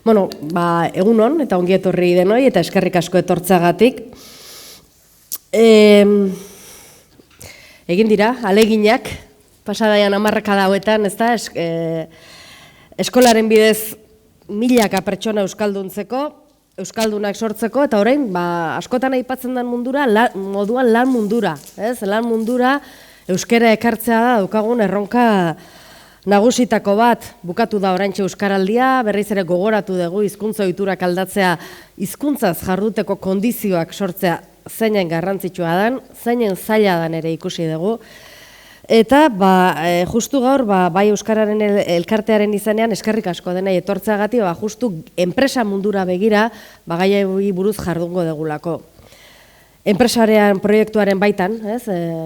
Bueno, egun on, eta ongi etorri denoi, eta eskerrik asko etortzagatik. Egin dira, aleginak, pasadaian 10 hauetan, ez da, eskolaren bidez milaka pertsona euskalduntzeko, euskaldunak sortzeko, eta orain, askotan aipatzen den moduan lan mundura, ez? Lan mundura euskara ekartzea da, daukagun erronka nagusitako bat, bukatu da oraintxe euskaraldia, berriz ere gogoratu dugu hizkuntza ohiturak aldatzea, hizkuntzaz jarduteko kondizioak sortzea zeinen garrantzitsua den, zeinen zaila den ere ikusi dugu. Eta justu gaur, bai euskararen elkartearen izanean eskerrik asko denei etortzeagatik, justu enpresa mundura begira, gaiai buruz jardungo degulako. Enpresaren proiektuaren baitan,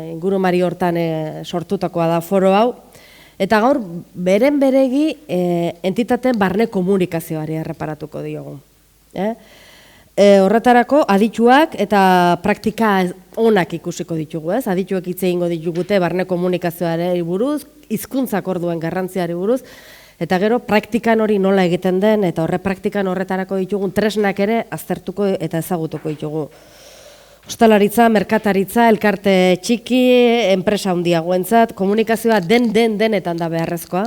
ingurumari hortan sortutakoa da foro hau, eta gaur, beren beregi entitateen barne komunikazioari erreparatuko diogu. Horretarako, adituak eta praktika onak ikusiko ditugu, adituak hitz egingo ditugute barne komunikazioari buruz, hizkuntzak orduen garrantziari buruz, eta gero praktikan hori nola egiten den, eta praktikan horretarako ditugun tresnak ere aztertuko eta ezagutuko ditugu. Ostalaritza, merkataritza, elkarte txiki, enpresa handiagoentzat, komunikazioa denetan da beharrezkoa.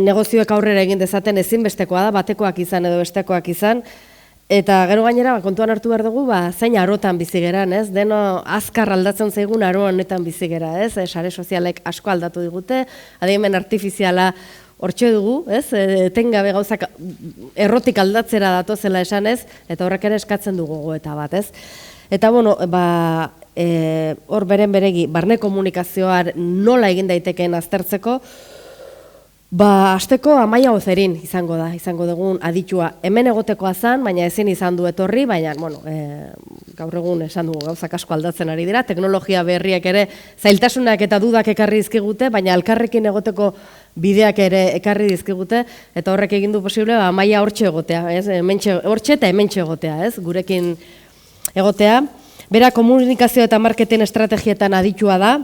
Negozioek aurrera egin dezaten ezinbestekoa da, batekoak izan edo bestekoak izan, eta gero gainera kontuan hartu behar dugu, zein arotan bizi geran, deno azkar aldatzen zaigun aro honetan bizi gera, sare sozialek asko aldatu digute, adimen artifiziala hortxe dugu, etengabe gauzak errotik aldatzera datozela esanez, eta horrek ere eskatzen dugu gogoeta bat, Eta, hor beren beregi, barne komunikazioa nola egin daitekeen aztertzeko, hasteko Amaia Ozerin izango dugun aditua. Hemen egotekoa zen, baina ezin izan du etorri, baina, gaur egun esan dugu gauzak asko aldatzen ari dira, teknologia berriak ere zailtasunak eta dudak ekarri dizkigute, baina elkarrekin egoteko bideak ere ekarri dizkigute, eta horrek egin du posible, Amaia hortxe egotea, hortxe eta hementxe egotea, gurekin egotea. Bera komunikazio eta marketing estrategietan aditua da,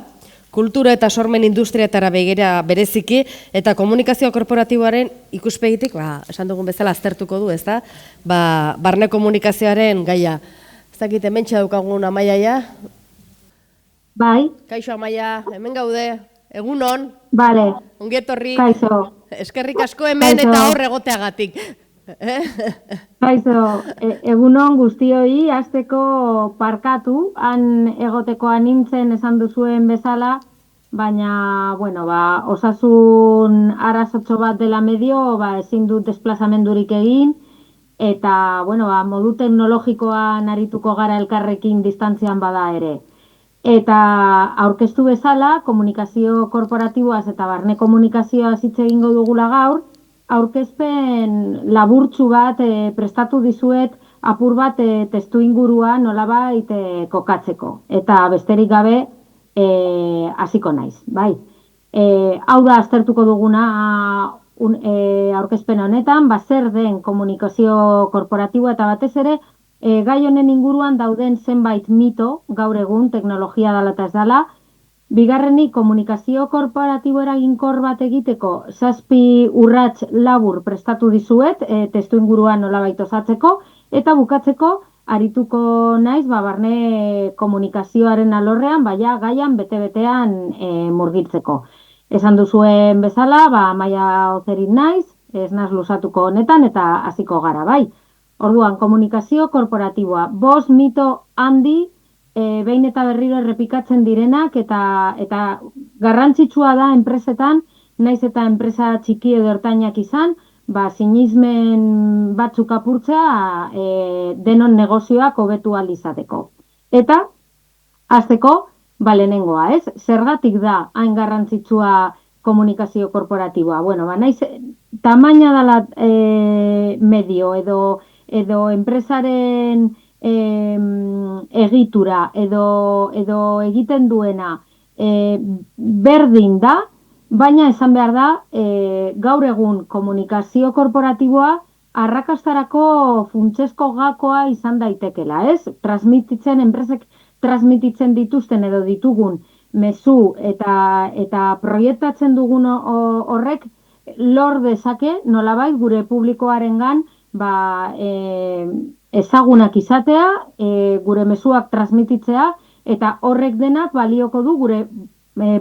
kultura eta sormen industriatara begira bereziki, eta komunikazio korporatiboaren ikuspegitik, esan dugun bezala aztertuko du, ez da? Barne komunikazioaren gaia. Ez dakit, hementxe daukagun Amaiaia? Bai. Kaixo Amaia, hemen gaude, egun on? Bale. Ongi etorri. Kaixo. Eskerrik asko hemen eta hor egoteagatik. Kaixo, egun on guztioi, hasteko parkatu, han egotekoa nintzen esan duzuen bezala, baina, osasun arazotxo bat dela medio, ezin dut desplazamendurik egin, eta, modu teknologikoan arituko gara elkarrekin distantzian bada ere. Eta aurkeztu bezala, komunikazio korporatiboaz eta barne komunikazioaz hitz egingo dugula gaur, aurkezpen laburtsu bat prestatu dizuet apur bat testu ingurua nolabait kokatzeko. Eta besterik gabe hasiko naiz, bai. Hau da aztertuko duguna aurkezpen honetan, zer den komunikazio korporatiboa eta batez ere, gai honen inguruan dauden zenbait mito, gaur egun teknologia dela eta ez dela, bigarrenik komunikazio korporatibo eraginkor bat egiteko 7 urrats labur prestatu dizuet, testu inguruan nolabait osatzeko, eta bukatzeko arituko naiz barne komunikazioaren alorrean, gaian bete-betean murgiltzeko. Esan duzuen bezala, Amaia Ozerin naiz, ez naz luzatuko honetan eta hasiko gara, bai. Orduan, komunikazio korporatiboa, 5 mito handi, behin eta berriro errepikatzen direnak eta garrantzitsua da enpresetan, naiz eta enpresa txiki edo ertainak izan, sinismen batzuk apurtzea denon negozioak hobetu ahal izateko. Eta, hasteko, lehenengoa, zergatik da hain garrantzitsua komunikazio korporatiboa? Naiz tamaina dela medio edo enpresaren egitura edo egiten duena berdin da, baina esan behar da gaur egun komunikazio korporatiboa arrakastarako funtsezko gakoa izan daitekela, enpresek transmititzen dituzten edo ditugun mezu eta proiektatzen dugun horrek lor dezake nolabait gure publikoarengan ezagunak izatea, gure mezuak transmititzea, eta horrek denak balioko du gure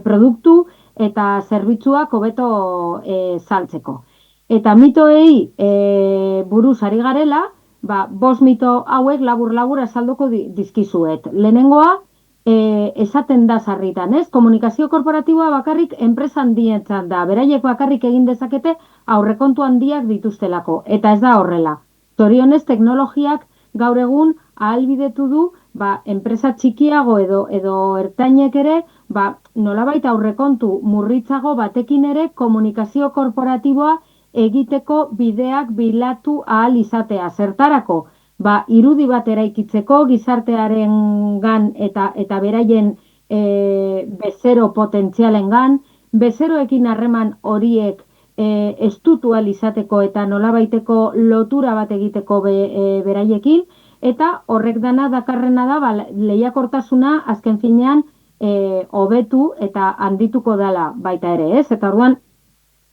produktu eta zerbitzuak hobeto saltzeko. Eta mitoei buruz ari garela, 5 mito hauek labur-labur azalduko dizkizuet. Lehenengoa, esaten da sarritan, ez? Komunikazio korporatiboa bakarrik enpresa handietan da, beraiek bakarrik egin dezakete aurrekontu handiak dituztelako, eta ez da horrela. Zorionez, teknologiak gaur egun ahalbidetu du, enpresa txikiago edo ertainek ere, nolabait aurrekontu murritzago batekin ere komunikazio korporatiboa egiteko bideak bilatu ahal izatea. Zertarako, irudi bat eraikitzeko gizartearengan eta beraien bezero potentzialengan, bezeroekin harreman horiek estutu ahal izateko eta nolabaiteko lotura bat egiteko beraiekin, eta horrek dana dakarrena da lehiakortasuna azken finean hobetu eta handituko dela baita ere, ez? Eta orduan,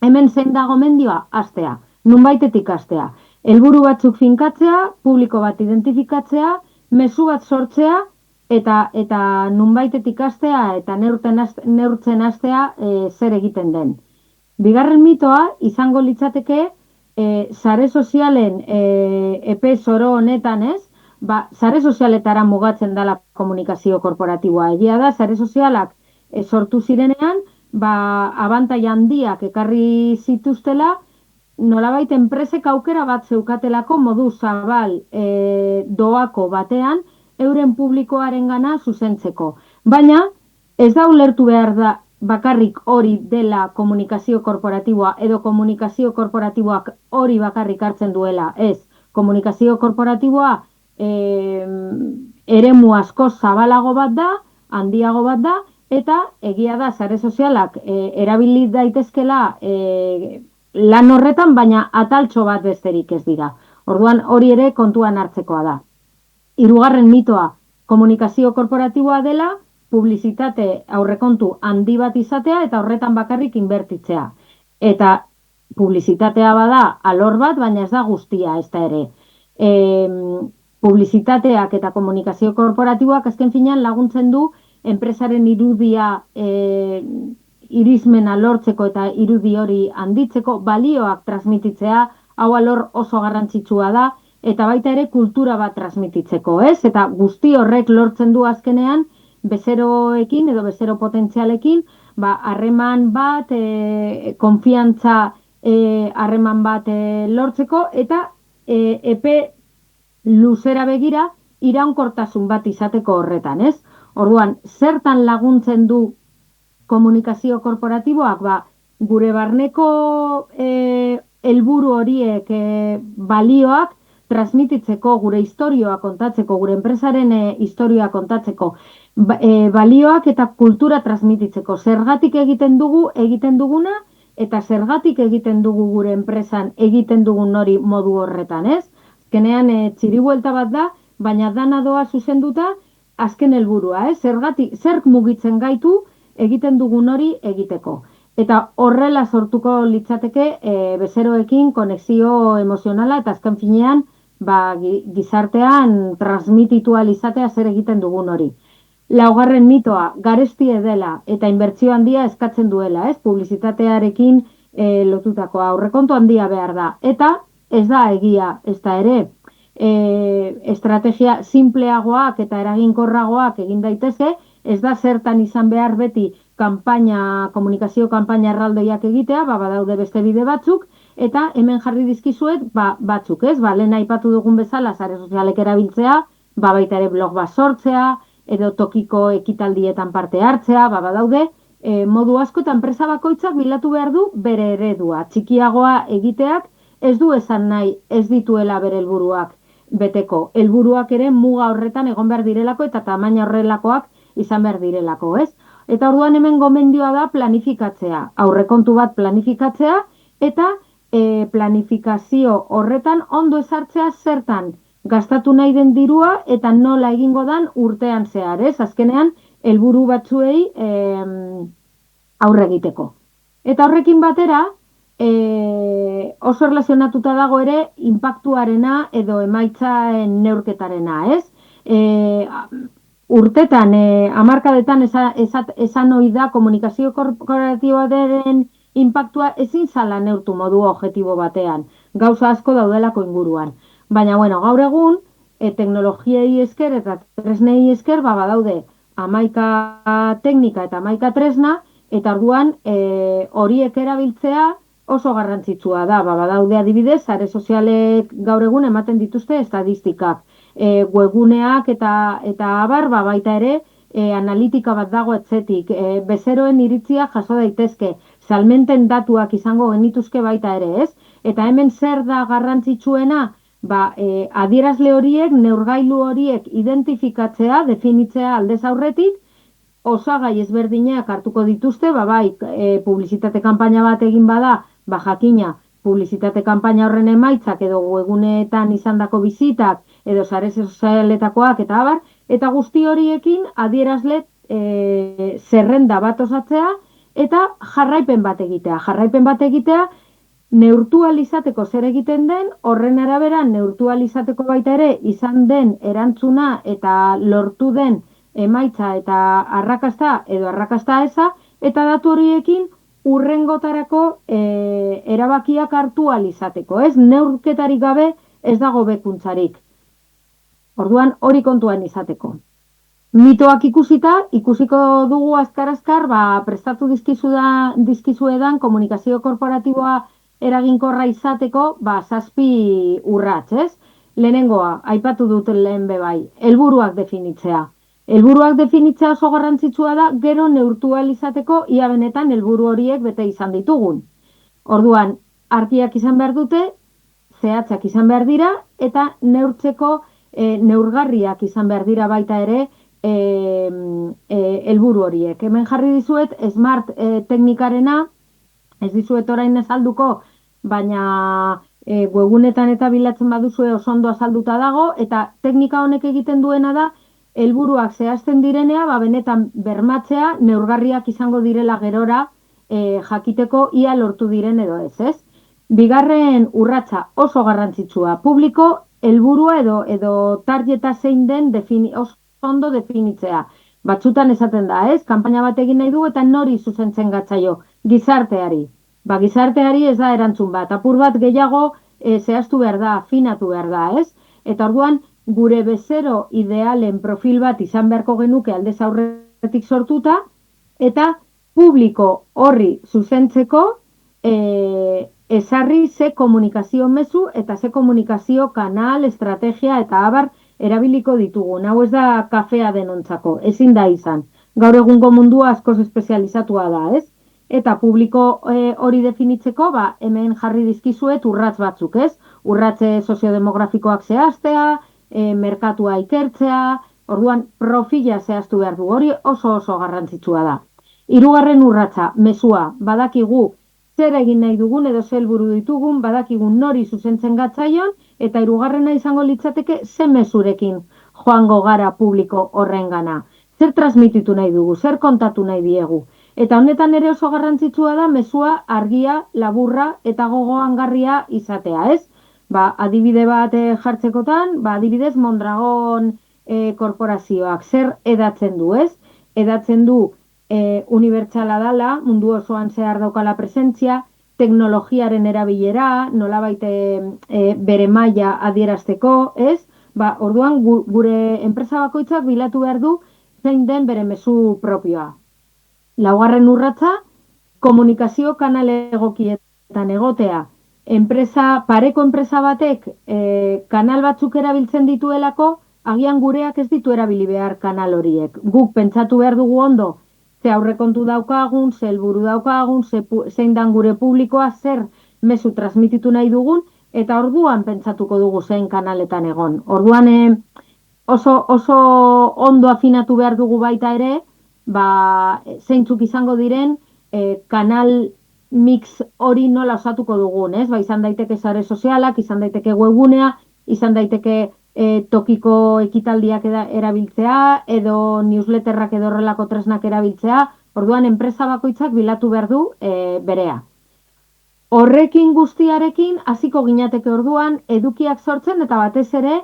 hemen zein da gomendioa? Hastea, nunbaitetik hastea. Helburu batzuk finkatzea, publiko bat identifikatzea, mezu bat sortzea, eta nunbaitetik hastea eta neurtzen hastea zer egiten den. Bigarren mitoa izango litzateke sare sozialen epe zoro honetan, ez? Sare sozialetara mugatzen dela komunikazio korporatiboa. Egia da, sare sozialak sortu zirenean, abantaila handiak ekarri zituztela, nolabait enpresek aukera bat zeukatelako modu zabal doako batean euren publikoarengana zuzentzeko. Baina ez da ulertu behar da bakarrik hori dela komunikazio korporatiboa edo komunikazio korporatiboak hori bakarrik hartzen duela. Ez, komunikazio korporatiboa eremu asko zabalago bat da, handiago bat da, eta egia da sare sozialak erabili daitezkela lan horretan, baina ataltxo bat besterik ez dira. Orduan hori ere kontuan hartzekoa da. Hirugarren mitoa, komunikazio korporatiboa dela, publizitate aurrekontu handi bat izatea eta horretan bakarrik inbertitzea. Eta publizitatea bada alor bat, baina ez da guztia, ez da ere. Publizitateak eta komunikazio korporatiboak azken finean laguntzen du enpresaren irudia irismena lortzeko eta irudi hori handitzeko, balioak transmititzea, hau alor oso garrantzitsua da, eta baita ere kultura bat transmititzeko, ez? Eta guzti horrek lortzen du azkenean, bezeroekin edo bezero potentzialekin, harreman bat, konfiantza harreman bat lortzeko, eta epe luzera begira iraunkortasun bat izateko horretan, ez? Orduan, zertan laguntzen du komunikazio korporatiboak? Gure barneko helburu horiek balioak transmititzeko, gure historioa kontatzeko, gure enpresaren historioa kontatzeko, balioak eta kultura transmititzeko. Zergatik egiten duguna, eta zergatik egiten dugu gure enpresan egiten dugun hori modu horretan, ez? Azkenean txiribuelta bat da, baina dana doa zuzenduta azken helburua, ez? Zer mugitzen gaitu egiten dugun hori egiteko. Eta horrela sortuko litzateke bezeroekin konexio emozionala eta azken finean gizartean transmititu ahal izatea zer egiten dugun hori. Laugarren mitoa, garestie dela eta inbertsio handia eskatzen duela, ez? Publizitatearekin lotutako aurrekontu handia behar da. Eta ez da egia, ez da ere, estrategia simpleagoak eta eraginkorragoak egin daitezke, ez da zertan izan behar beti komunikazio kanpaina erraldoiak egitea, badaude beste bide batzuk, eta hemen jarri dizkizuet batzuk, ez? Lehen aipatu dugun bezala, sare sozialek erabiltzea, baita ere blog bat sortzea, edo tokiko ekitaldietan parte hartzea, badaude modu asko eta enpresa bakoitzak bilatu behar du bere eredua. Txikiagoa egiteak ez du esan nahi ez dituela bere helburuak beteko. Helburuak ere muga horretan egon behar direlako eta tamaina horrelakoak izan behar direlako, ez? Eta orduan hemen gomendioa da planifikatzea, aurrekontu bat planifikatzea, eta planifikazio horretan ondo ezartzea zertan gastatu nahi den dirua eta nola egingo dan urtean zehar, ez? Azkenean, helburu batzuei aurre egiteko. Eta horrekin batera, oso erlazionatuta dago ere inpaktuarena edo emaitzaen neurketarena, ez? Urtetan, hamarkadetan esan ohi da komunikazio korporatiboaren inpaktua ezin zala neurtu modu objektibo batean, gauza asko daudelako inguruan. Baina, bueno, gaur egun, teknologiei esker eta tresnei esker, badaude 11 teknika eta 11 tresna, eta orduan horiek erabiltzea oso garrantzitsua da. Badaude adibidez, sare sozialek gaur egun ematen dituzte estadistikak. Webguneak eta abar, baita ere, analitika bat dago etzetik. Bezeroen iritzia jaso daitezke, salmenten datuak izango genituzke baita ere, ez? Eta hemen zer da garrantzitsuena? Adierazle horiek, neurgailu horiek identifikatzea, definitzea aldez aurretik, osagai ezberdinak hartuko dituzte, bai, publizitate kanpaina bat egin bada, jakina, publizitate kanpaina horren emaitzak edo webguneetan izandako bizitak, edo sare sozialetakoak eta abar, eta guzti horiekin adierazle zerrenda bat osatzea, eta jarraipen bat egitea. Jarraipen bat egitea, neurtu alizateko zer egiten den, horren arabera neurtu alizateko baita ere izan den erantzuna eta lortu den emaitza eta arrakasta edo arrakasta eza, eta datu horiekin urrengotarako erabakiak hartu alizateko, ez? Neurketarik gabe ez dago bekuntzarik. Orduan hori kontuan izateko. Mitoak ikusiko dugu azkar-azkar, prestatu dizkizuedan komunikazio korporatiboa eraginkorra izateko, 7 urrats, ez? Lehenengoa, aipatu dut lehen bebai, helburuak definitzea. Helburuak definitzea oso garrantzitsua da, gero neurtu ahal izateko, ia benetan helburu horiek bete izan ditugun. Orduan, argiak izan behar dute, zehatzak izan behar dira, eta neurtzeko neurgarriak izan behar dira baita ere helburu horiek. Hemen jarri dizuet, smart teknikarena, ez dizuet orain azalduko, baina webgunetan eta bilatzen baduzue oso ondo azalduta dago, eta teknika honek egiten duena da, helburuak zehazten direnea, benetan bermatzea, neurgarriak izango direla gerora, jakiteko ia lortu diren edo ez. Bigarren urratsa oso garrantzitsua, publiko helburua edo targeta zein den oso ondo definitzea. Batzutan esaten da, ez? Kanpaina bat egin nahi du eta nori zuzentzen gatzaio, gizarteari. Gizarteari ez da erantzun bat, apur bat gehiago zehaztu behar da, afinatu behar da, ez? Eta orduan, gure bezero idealen profil bat izan beharko genuke aldez aurretik sortuta, eta publiko horri zuzentzeko ezarri ze komunikazio mezu eta ze komunikazio kanal, estrategia eta abar erabiliko ditugun. Hau ez da kafea denontzako, ezin da izan. Gaur egungo mundua askoz espezializatua da, ez? Eta publiko hori definitzeko, hemen jarri dizkizuet urrats batzuk, ez? Urratze soziodemografikoak zehaztea, merkatua ikertzea, orduan profila zehaztu behar du, hori oso garrantzitsua da. Hirugarren urratsa, mezua, badakigu zer egin nahi dugun edo zer helburu ditugun, badakigu nori zuzentzen gatzaion, eta hirugarrena izango litzateke ze mezurekin joango gara publiko horrengana. Zer transmititu nahi dugu, zer kontatu nahi diegu. Eta honetan ere oso garrantzitsua da mezua argia, laburra eta gogoangarria izatea, ez? Adibide bat jartzekotan, adibidez Mondragon korporazioak zer edatzen du, ez? Edatzen du unibertsala dala, mundu osoan zehar daukala presentzia, teknologiaren erabilera, nolabait bere maila adierazteko, ez? Orduan gure enpresa bakoitzak bilatu behar du zein den bere mezu propioa. Laugarren urratsa, komunikazio kanal egokietan egotea. Pareko enpresa batek kanal batzuk erabiltzen dituelako, agian gureak ez ditu erabili behar kanal horiek. Guk pentsatu behar dugu ondo, ze aurrekontu daukagun, ze helburu daukagun, zein dan gure publikoa, zer mezu transmititu nahi dugun, eta orduan pentsatuko dugu zein kanaletan egon. Orduan oso ondo afinatu behar dugu baita ere, zeintzuk izango diren kanal mix hori nola osatuko dugun, ez? Izan daiteke sare sozialak, izan daiteke webgunea, izan daiteke tokiko ekitaldiak erabiltzea, edo newsletterrak edo horrelako tresnak erabiltzea, orduan enpresa bakoitzak bilatu behar du berea. Horrekin guztiarekin hasiko ginateke orduan edukiak sortzen eta batez ere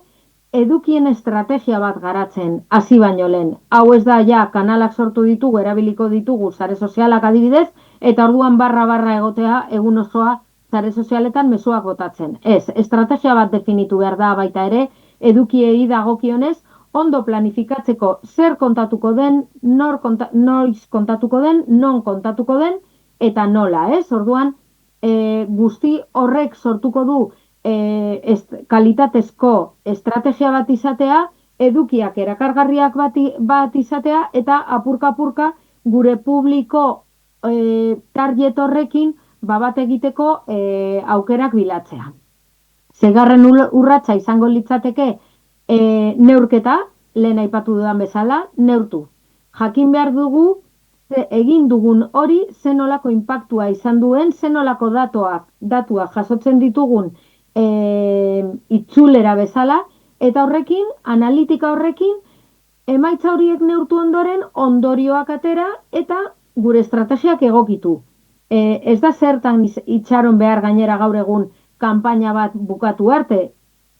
edukien estrategia bat garatzen hasi baino lehen. Hau ez da ja kanalak sortu ditugu, erabiliko ditugu sare sozialak adibidez, eta orduan barra egotea egun osoa sare sozialetan mezuak botatzen. Ez, estrategia bat definitu behar da baita ere, edukiei dagokionez, ondo planifikatzeko zer kontatuko den, noiz kontatuko den, non kontatuko den, eta nola, ez? Orduan, guzti horrek sortuko du kalitatezko estrategia bat izatea, edukiak erakargarriak bat izatea, eta apurka-apurka gure publiko target horrekin bat egiteko aukerak bilatzea. Segarren urratsa izango litzateke neurketa, lehen aipatu dudan bezala, neurtu. Jakin behar dugu egin dugun hori zenolako inpaktua izan duen, zenolako datuak jasotzen ditugun itzulera bezala, eta horrekin, analitika horrekin, emaitza horiek neurtu ondoren ondorioak atera eta gure estrategiak egokitu. Ez da zertan itxaron behar gainera gaur egun kanpaina bat bukatu arte,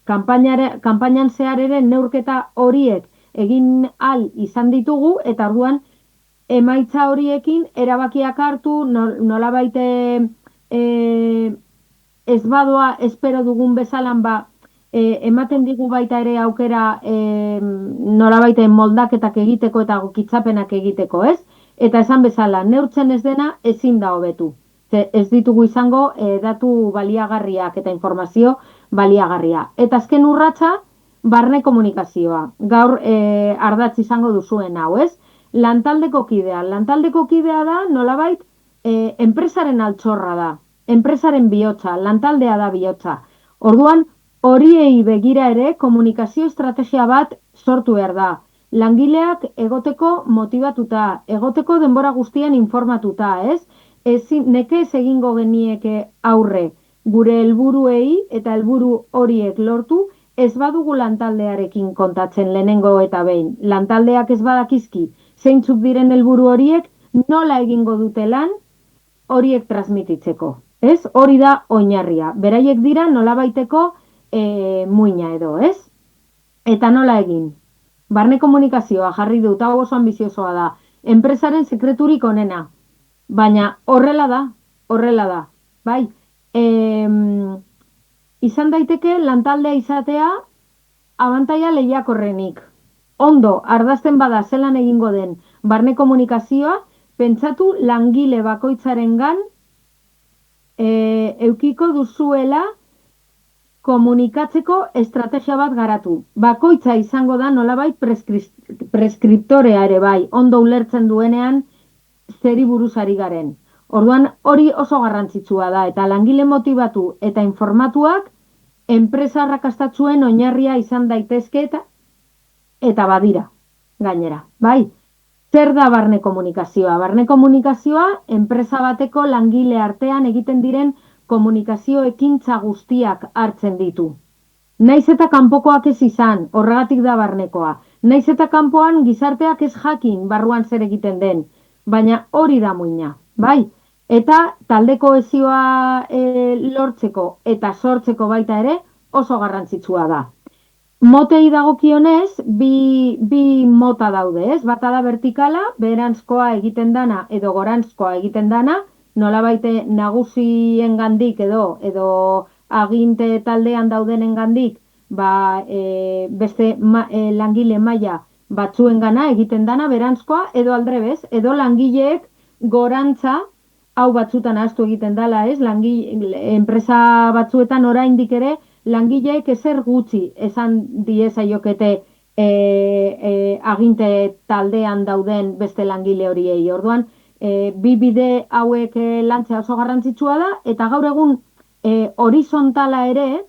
kanpainan zehar ere neurketa horiek egin al izan ditugu, eta orduan emaitza horiekin erabakiak hartu, nolabait ez badoa espero dugun bezalan ematen digu baita ere aukera nolabait moldaketak egiteko eta gokitzapenak egiteko, ez? Eta esan bezala, neurtzen ez dena ezin da hobetu. Ez ditugu izango datu baliagarriak eta informazio baliagarria. Eta azken urratsa, barne komunikazioa. Gaur ardatz izango duzuen hau, ez? Lantaldeko kidea. Lantaldeko kidea da, nolabait, enpresaren altxorra da. Enpresaren bihotza, lantaldea da bihotza. Orduan, horiei begira ere komunikazio estrategia bat sortu behar da. Langileak egoteko motibatuta, egoteko denbora guztian informatuta, ez? Nekez egingo genieke aurre gure helburuei eta helburu horiek lortu, ez badugu lantaldearekin kontatzen lehenengo eta behin. Lantaldeak ez badakizki zeintzuk diren helburu horiek, nola egingo dute lan horiek transmititzeko. Ez? Hori da oinarria. Beraiek dira nolabaiteko muina edo, ez? Eta nola egin? Barne komunikazioa jarri dut, hau oso ambiziosoa da. Enpresaren sekreturik onena. Baina horrela da, bai? Izan daiteke lantaldea izatea abantaila lehiakorrenik. Ondo, ardazten bada zelan egingo den barne komunikazioa, pentsatu langile bakoitzarengan eukiko duzuela komunikatzeko estrategia bat garatu. Bakoitza izango da nolabait preskriptorea ere bai, ondo ulertzen duenean zeri buruz ari garen. Orduan hori oso garrantzitsua da, eta langile motibatu eta informatuak enpresa arrakastatsuen oinarria izan daitezke eta badira, gainera, bai? Zer da barne komunikazioa? Barne komunikazioa enpresa bateko langile artean egiten diren komunikazio ekintza guztiak hartzen ditu. Naiz eta kanpokoak ez izan, horregatik da barnekoa. Naiz eta kanpoan gizarteak ez jakin barruan zer egiten den, baina hori da muina, bai? Eta talde kohesioa lortzeko eta sortzeko baita ere oso garrantzitsua da. Motei dagokionez, bi mota daude, ez? Bata da vertikala, beheranzkoa egiten dana edo goranzkoa egiten dana, nolabait nagusiengandik edo aginte taldean daudenengandik, beste langile maila batzuengana egiten dana beheranzkoa edo aldrebez, edo langileek gorantza, hau batzutan ahaztu egiten dela, ez? Enpresa batzuetan oraindik ere langileek ezer gutxi esan diezaiokete aginte taldean dauden beste langile horiei. Orduan, bi bide hauek lantzea oso garrantzitsua da, eta gaur egun horizontala ere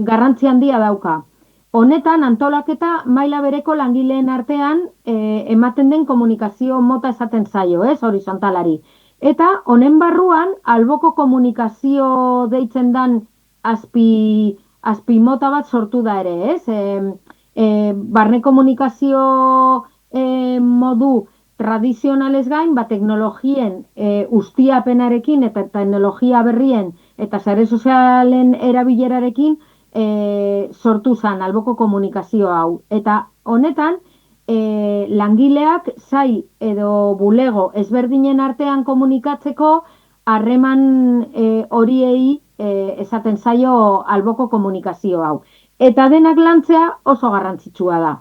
garrantzi handia dauka. Honetan, antolaketa maila bereko langileen artean ematen den komunikazio mota esaten zaio, ez, horizontalari. Eta honen barruan, alboko komunikazio deitzen dan azpi mota bat sortu da ere, ez? Barne komunikazio modu tradizionalez gain, teknologien ustiapenarekin eta teknologia berrien eta sare sozialen erabilerarekin sortu zen alboko komunikazio hau. Eta honetan, langileak zai edo bulego ezberdinen artean komunikatzeko harreman horiei esaten zaio alboko komunikazio hau. Eta denak lantzea oso garrantzitsua da.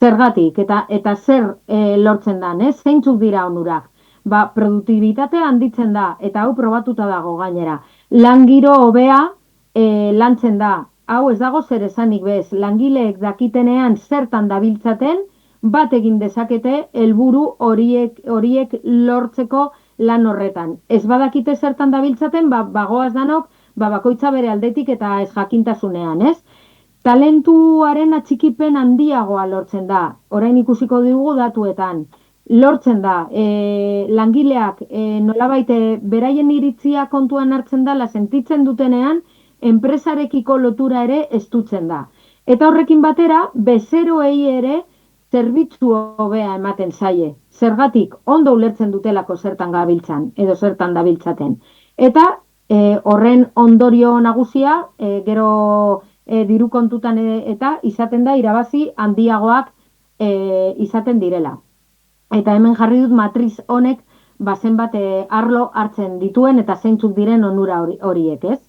Zergatik, eta zer lortzen da, zeintzuk dira onurak. Produktibitatea handitzen da, eta hau probatuta dago gainera. Lan giro hobea lantzen da. Hau ez dago zer esanik bez, langileek dakitenean zertan dabiltzaten, bat egin dezakete helburu horiek lortzeko lan horretan. Ez badakite zertan dabiltzaten, bagoaz danok, bakoitza bere aldetik eta ez jakintasunean, ez? Talentuaren atxikipen handiagoa lortzen da, orain ikusiko dugu datuetan. Lortzen da, langileak nolabait beraien iritzia kontuan hartzen dela sentitzen dutenean, enpresarekiko lotura ere estutzen da. Eta horrekin batera, bezeroei ere zerbitzu hobea ematen zaie. Zergatik, ondo ulertzen dutelako zertan gabiltzan, edo zertan dabiltzaten. Eta horren ondorio nagusia, gero diru kontutan eta izaten da irabazi handiagoak izaten direla. Eta hemen jarri dut matriz honek zenbat arlo hartzen dituen eta zeintzuk diren onura horiek, ez?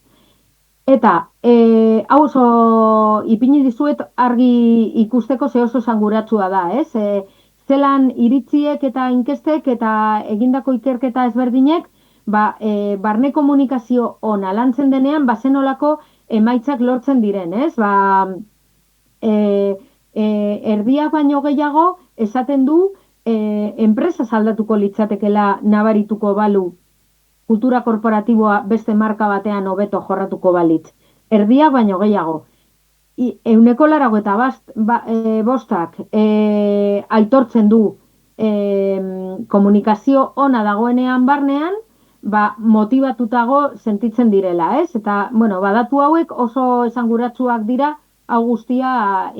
Eta hau oso ipini dizuet argi ikusteko ze oso esanguratsua da, ez? Zelan iritziek eta inkestek eta egindako ikerketa ezberdinek barne komunikazio ona lantzen denean zenolako emaitzak lortzen diren, ez? Erdiak baino gehiago esaten du enpresa aldatuko litzatekela nabarituko balu kultura korporatiboa beste marka batean hobeto jorratuko balitz. Erdiak baino gehiago. 95% aitortzen du komunikazio ona dagoenean barnean, motibatutago sentitzen direla, ez? Eta, datu hauek oso esanguratsuak dira hau guztia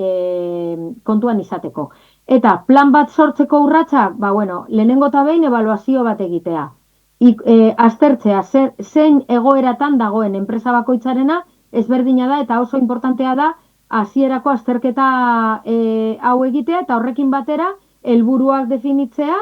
kontuan izateko. Eta plan bat sortzeko urratsak, lehenengo eta behin ebaluazio bat egitea. Aztertzea, zein egoeratan dagoen enpresa bakoitzarena ezberdina da eta oso importantea da hasierako azterketa hau egitea eta horrekin batera helburuak definitzea,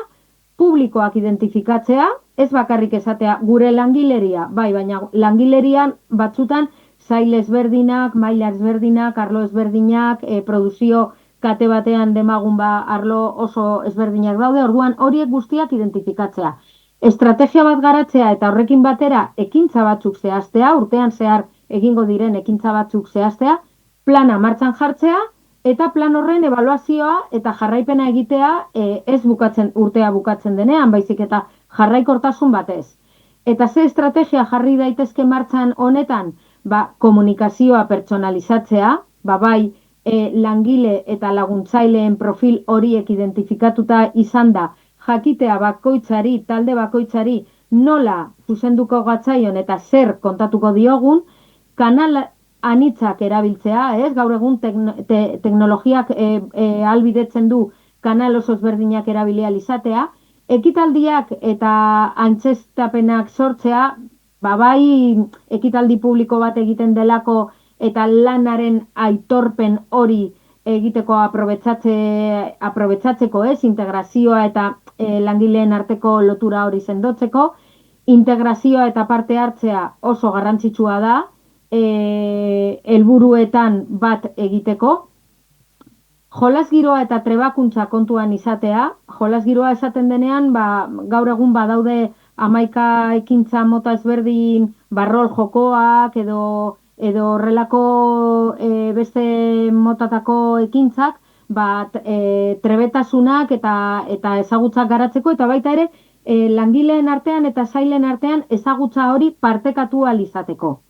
publikoak identifikatzea, ez bakarrik esatea gure langileria, baina langilerian batzutan sail ezberdinak, maila ezberdinak, arlo ezberdinak, produzio kate batean demagun arlo oso ezberdinak daude, orduan horiek guztiak identifikatzea. Estrategia bat garatzea eta horrekin batera ekintza batzuk zehaztea, urtean zehar egingo diren ekintza batzuk zehaztea, plana martxan jartzea eta plan horren ebaluazioa eta jarraipena egitea ez urtea bukatzen denean, baizik eta jarraikortasun batez. Eta ze estrategia jarri daitezke martxan honetan, komunikazioa pertsonalizatzea, bai langile eta laguntzaileen profil horiek identifikatuta izan da, jakitea bakoitzari, talde bakoitzari nola zuzenduko gatzaion eta zer kontatuko diogun, kanal anitzak erabiltzea, ez? Gaur egun teknologiak ahalbidetzen du kanal oso ezberdinak erabili ahal izatea, ekitaldiak eta antzeztapenak sortzea, bai ekitaldi publiko bat egiten delako eta lanaren aitorpen hori egiteko aprobetxatzeko, ez? Integrazioa eta langileen arteko lotura hori sendotzeko, integrazioa eta parte hartzea oso garrantzitsua da, helburuetan bat egiteko, jolas giroa eta trebakuntza kontuan izatea, jolas giroa esaten denean, gaur egun badaude 11 ekintza mota ezberdin, rol jokoak edo horrelako beste motatako ekintzak, trebetasunak eta ezagutzak garatzeko, eta baita ere langileen artean eta sailen artean ezagutza hori partekatu ahal izateko.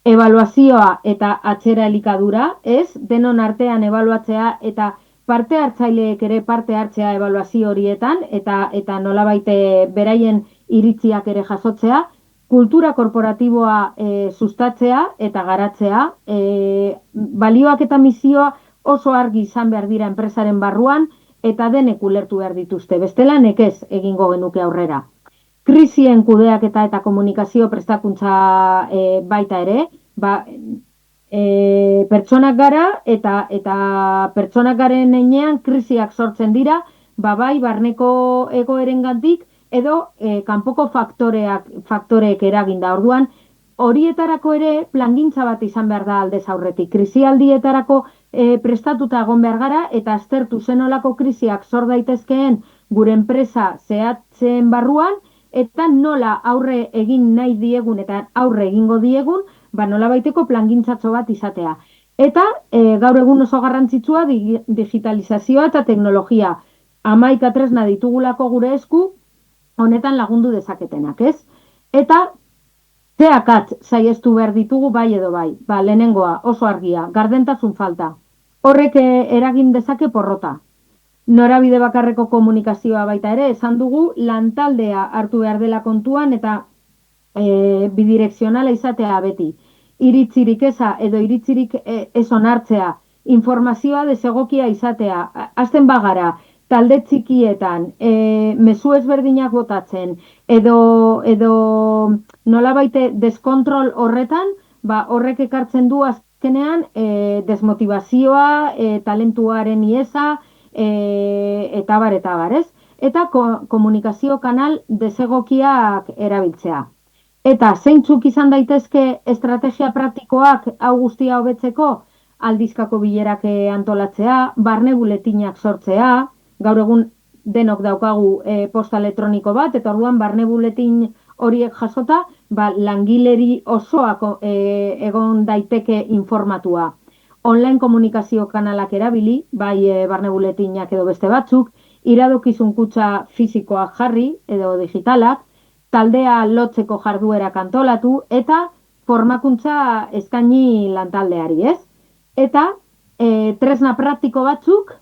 Ebaluazioa eta atzera elikadura, ez? Denon artean ebaluatzea eta parte hartzaileek ere parte hartzea ebaluazio horietan eta nolabait beraien iritziak ere jasotzea, kultura korporatiboa sustatzea eta garatzea, balioak eta misioa oso argi izan behar dira enpresaren barruan, eta denek ulertu behar dituzte, bestela nekez egingo genuke aurrera. Krisien kudeaketa eta komunikazio prestakuntza baita ere, pertsonak gara eta pertsonak garen heinean krisiak sortzen dira, bai barneko egoerengatik edo kanpoko faktoreek eraginda. Orduan, horietarako ere plangintza bat izan behar da aldez aurretik. Krisialdietarako prestatuta egon behar gara eta aztertu zenolako krisiak sor daitezkeen gure enpresa zehatzen barruan eta nola aurre egin nahi diegun eta aurre egingo diegun, nola baiteko plangintzatxo bat izatea. Eta gaur egun oso garrantzitsua digitalizazioa eta teknologia. 11 tresna ditugulako gure esku honetan lagundu dezaketenak, ez? Eta zeakatz saiestu behar ditugu bai edo bai. Lehenengoa, oso argia, gardentasun falta. Horrek eragin dezake porrota. Norabide bakarreko komunikazioa baita ere, esan dugu lantaldea hartu behar dela kontuan eta bidirekzionala izatea beti. Iritzirik eza edo iritzirik ez onartzea, informazioa desegokia izatea, hasten bagara, talde txikietan, mezu ezberdinak botatzen, edo nolabaite deskontrol horretan, horrek ekartzen du azkenean desmotivazioa, talentuaren iesa, eta bar, ez? Eta komunikazio kanal desegokiak erabiltzea. Eta zeintzuk izan daitezke estrategia praktikoak hau guztia hobetzeko, aldizkako bilerak antolatzea, barne buletinak sortzea, gaur egun denok daukagu posta elektroniko bat, eta orduan barne buletin horiek jasota, langileri osoak egon daiteke informatua. Online komunikazio kanalak erabili, bai barne buletinak edo beste batzuk, iradokizun kutxa fisikoak jarri edo digitalak, taldea lotzeko jarduerak antolatu eta formakuntza eskaini lantaldeari, ez? Eta tresna praktiko batzuk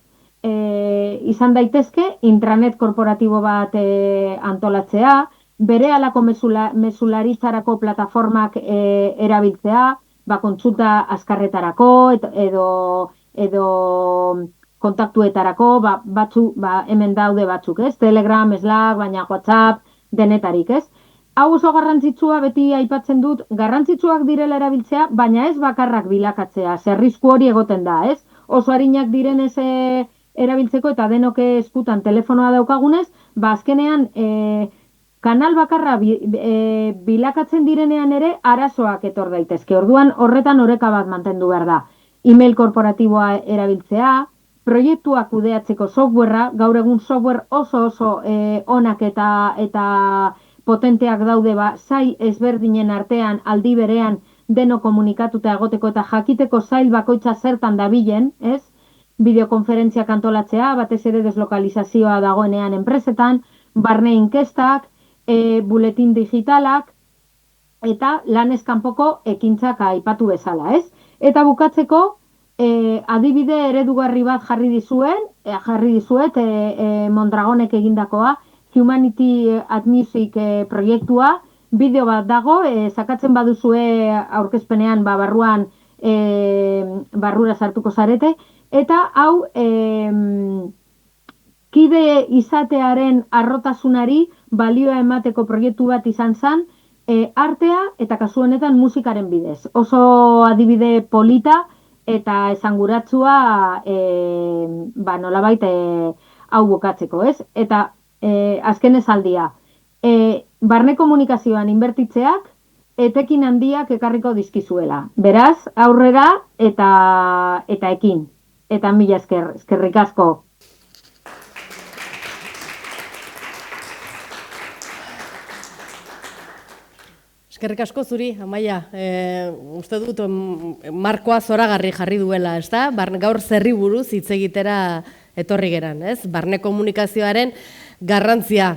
izan daitezke intranet korporatibo bat antolatzea, bere alako mesularitzarako plataformak erabiltzea, kontsulta azkarretarako edo kontaktuetarako, hemen daude batzuk, ez? Telegram, Slack, baina WhatsApp, denetarik, ez? Hau oso garrantzitsua beti aipatzen dut, garrantzitsuak direla erabiltzea, baina ez bakarrak bilakatzea, zerrizku hori egoten da, ez? Oso harinak direnez erabiltzeko eta denok eskutan telefonoa daukagunez, azkenean kanal bakarra bilakatzen direnean ere arazoak etor daitezke. Orduan horretan oreka bat mantendu behar da. E-mail korporatiboa erabiltzea, proiektuak kudeatzeko softwarea, gaur egun software oso onak eta potenteak daude sail ezberdinen artean aldi berean deno komunikatuta egoteko eta jakiteko sail bakoitza zertan dabilen, ez? Bideokonferentziak antolatzea, batez ere deslokalizazioa dagoenean enpresetan, barne inkestak, buletin digitalak eta lanez kanpoko ekintzak aipatu bezala, ez? Eta bukatzeko, adibide eredugarri bat jarri dizuet Mondragonek egindakoa, Humanity at Music proiektua, bideo bat dago, sakatzen baduzue aurkezpenean barruan barrura sartuko zarete, eta hau kide izatearen harrotasunari balioa emateko proiektu bat izan zen, artea eta kasu honetan musikaren bidez. Oso adibide polita eta esanguratsua nolabait hau bukatzeko, ez? Eta azken esaldia, barne komunikazioan inbertitzeak etekin handiak ekarriko dizkizuela. Beraz, aurrera eta ekin. Eta mila eskerrik asko. Eskerrik asko zuri, Amaia. Uste dut markoa zoragarri jarri duela, ez da? Gaur zerri buruz hitz egitera etorri geran, ez? Barne komunikazioaren garrantzia.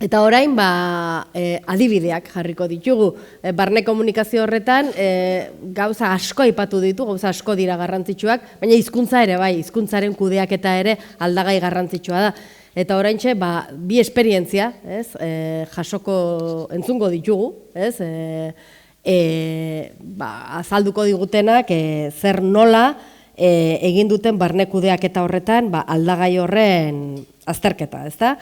Eta orain, adibideak jarriko ditugu. Barne komunikazio horretan, gauza asko aipatu ditu, gauza asko dira garrantzitsuak, baina hizkuntza ere, bai, hizkuntzaren kudeaketa ere aldagai garrantzitsua da. Eta oraintxe, bi esperientzia, jasoko entzungo ditugu, azalduko digutenak zer nola egin duten barne kudeaketa horretan aldagai horren azterketa, ezta?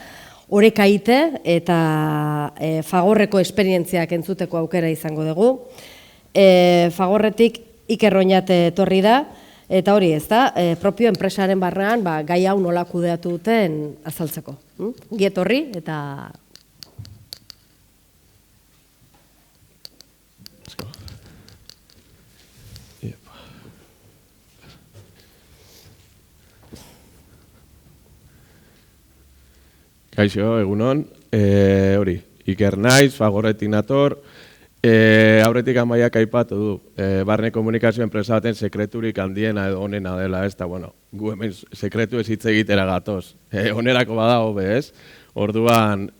Horek aite eta Fagorreko esperientziak entzuteko aukera izango dugu. Fagorretik Iker Oñat etorri da, eta hori ez da, propio enpresaren barnean gai hau nola kudeatu duten azaltzeko. Ongi etorri eta... Kaixo, egunon, hori, Iker naiz, Fagorretik nator, aurretik Amaiak aipatu du, barne komunikazio enpresa baten sekreturik handiena edo onena dela, ez da, bueno, gu hemen sekretu ez hitz egitera gatoz, onerako bada hobe, ez? Orduan,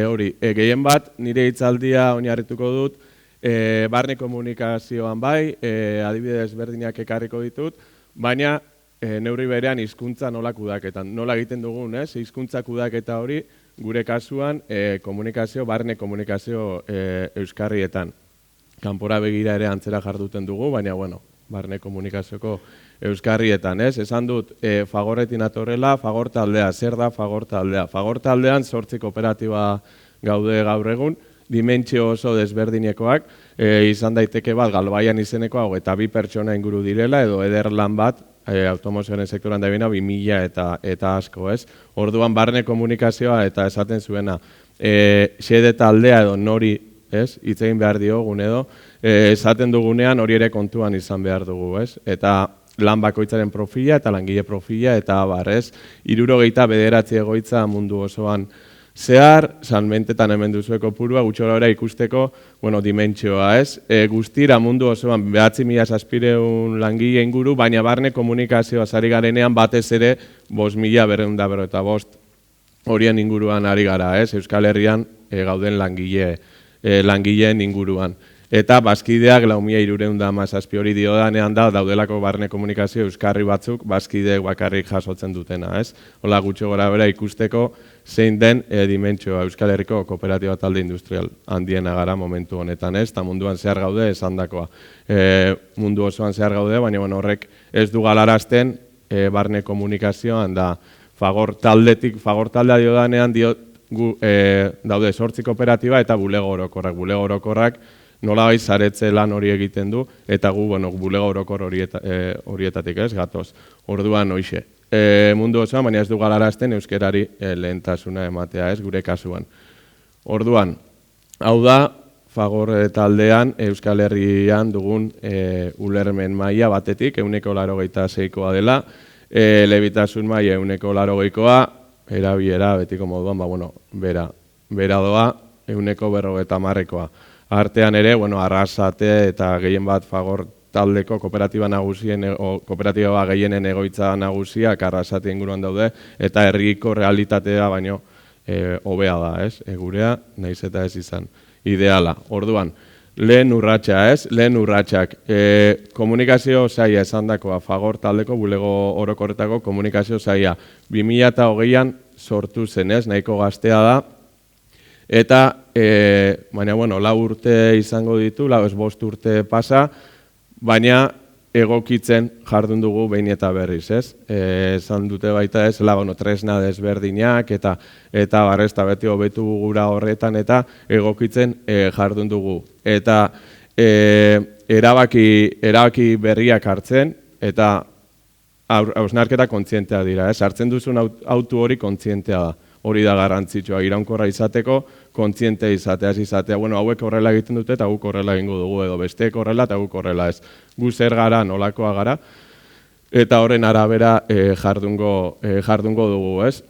hori, gehien bat, nire hitzaldia oinarrituko dut, barne komunikazioan bai, adibidez berdinak ekarriko ditut, baina neurri berean hizkuntza nola kudeaketan. Nola egiten dugun, ez? Hizkuntza kudaketa hori gure kasuan komunikazio, barne komunikazio euskarrietan. Kanpora begira ere antzera jarduten dugu, baina bueno, barne komunikazioko euskarrietan, ez? Esan dut Fagorretik natorrela, Fagor taldea, zer da Fagor taldea? Fagor taldean 8 kooperatiba gaude gaur egun, dimentsio oso desberdinekoak, izan daiteke bat Galbaian izenekoa, eta 2 pertsona inguru direla, edo ederlan bat, automozioaren sektoran da bina 2000 eta asko, ez? Orduan barne komunikazioa eta esaten zuena, xede taldea edo nori, ez? Hitz egin behar diogun edo, esaten dugunean hori ere kontuan izan behar dugu, ez? Eta lan bakoitzaren profila eta langile profila eta abar, ez? 79 egoitza mundu osoan zehar, salmentetan hemen duzueko purua, gutxora ikusteko, bueno, dimentsioa, ez? Guztira mundu osoan 9.600 langile inguru, baina barne komunikazioa ari garenean batez ere 5.255 horien inguruan ari gara, ez? Euskal Herrian gauden langileen inguruan. Eta bazkideak 4.317 hori diodanean daudelako barne komunikazio euskarri batzuk bazkideek bakarrik jasotzen dutena, ez? Hola gutxo gora bera ikusteko zein den dimentsioa Euskal Herriko kooperatiba talde industrial handiena gara momentu honetan, ez? Eta munduan zehar gaude esandakoa. Mundu osoan zehar gaude, baina horrek ez du galarazten barne komunikazioan da Fagor taldea diodanean daude 8 kooperatiba eta bulego orokorrak. Bulego orokorrak nolabait saretze lan hori egiten du, eta gu, bulego orokor horietatik ez, gatoz. Orduan, hoixe. Mundu osoan, baina ez du galarazten euskerari lehentasuna ematea ez, gure kasuan. Orduan, hau da, Fagor taldean Euskal Herrian dugun ulermen maila batetik, 186koa dela, lebitasun maila 180koa, erabilera betiko moduan, bera doa 150koa. Artean ere, Arrasate eta gehien bat Fagor taldeko kooperatiba gehienen egoitza nagusiak Arrasate inguruan daude, eta herriko realitatea baino hobea da, ez? Gurea, naiz eta ez izan ideala. Orduan, lehen urratsa, ez? Lehen urratsak. Komunikazio saila esandakoa Fagor taldeko bulego orokorretako komunikazio saila 2020an sortu zen, ez? Nahiko gaztea da. Eta, baina, 4 urte izango ditu, 5 urte pasa, baina egokitzen jardun dugu behin eta berriz, ez? Esan dute baita ez, tresna desberdinak eta barrezta beti hobetu gura horretan eta egokitzen jardun dugu. Eta erabaki berriak hartzen eta hausnarketa kontzientea dira, ez? Hartzen duzun autu hori kontzientea da. Hori da garrantzitsua, iraunkorra izateko, kontziente izatea, hauek horrela egiten dute eta guk horrela egingo dugu, edo besteek horrela eta guk horrela ez. Gu zer gara, nolakoa gara, eta horren arabera jardungo dugu, ez?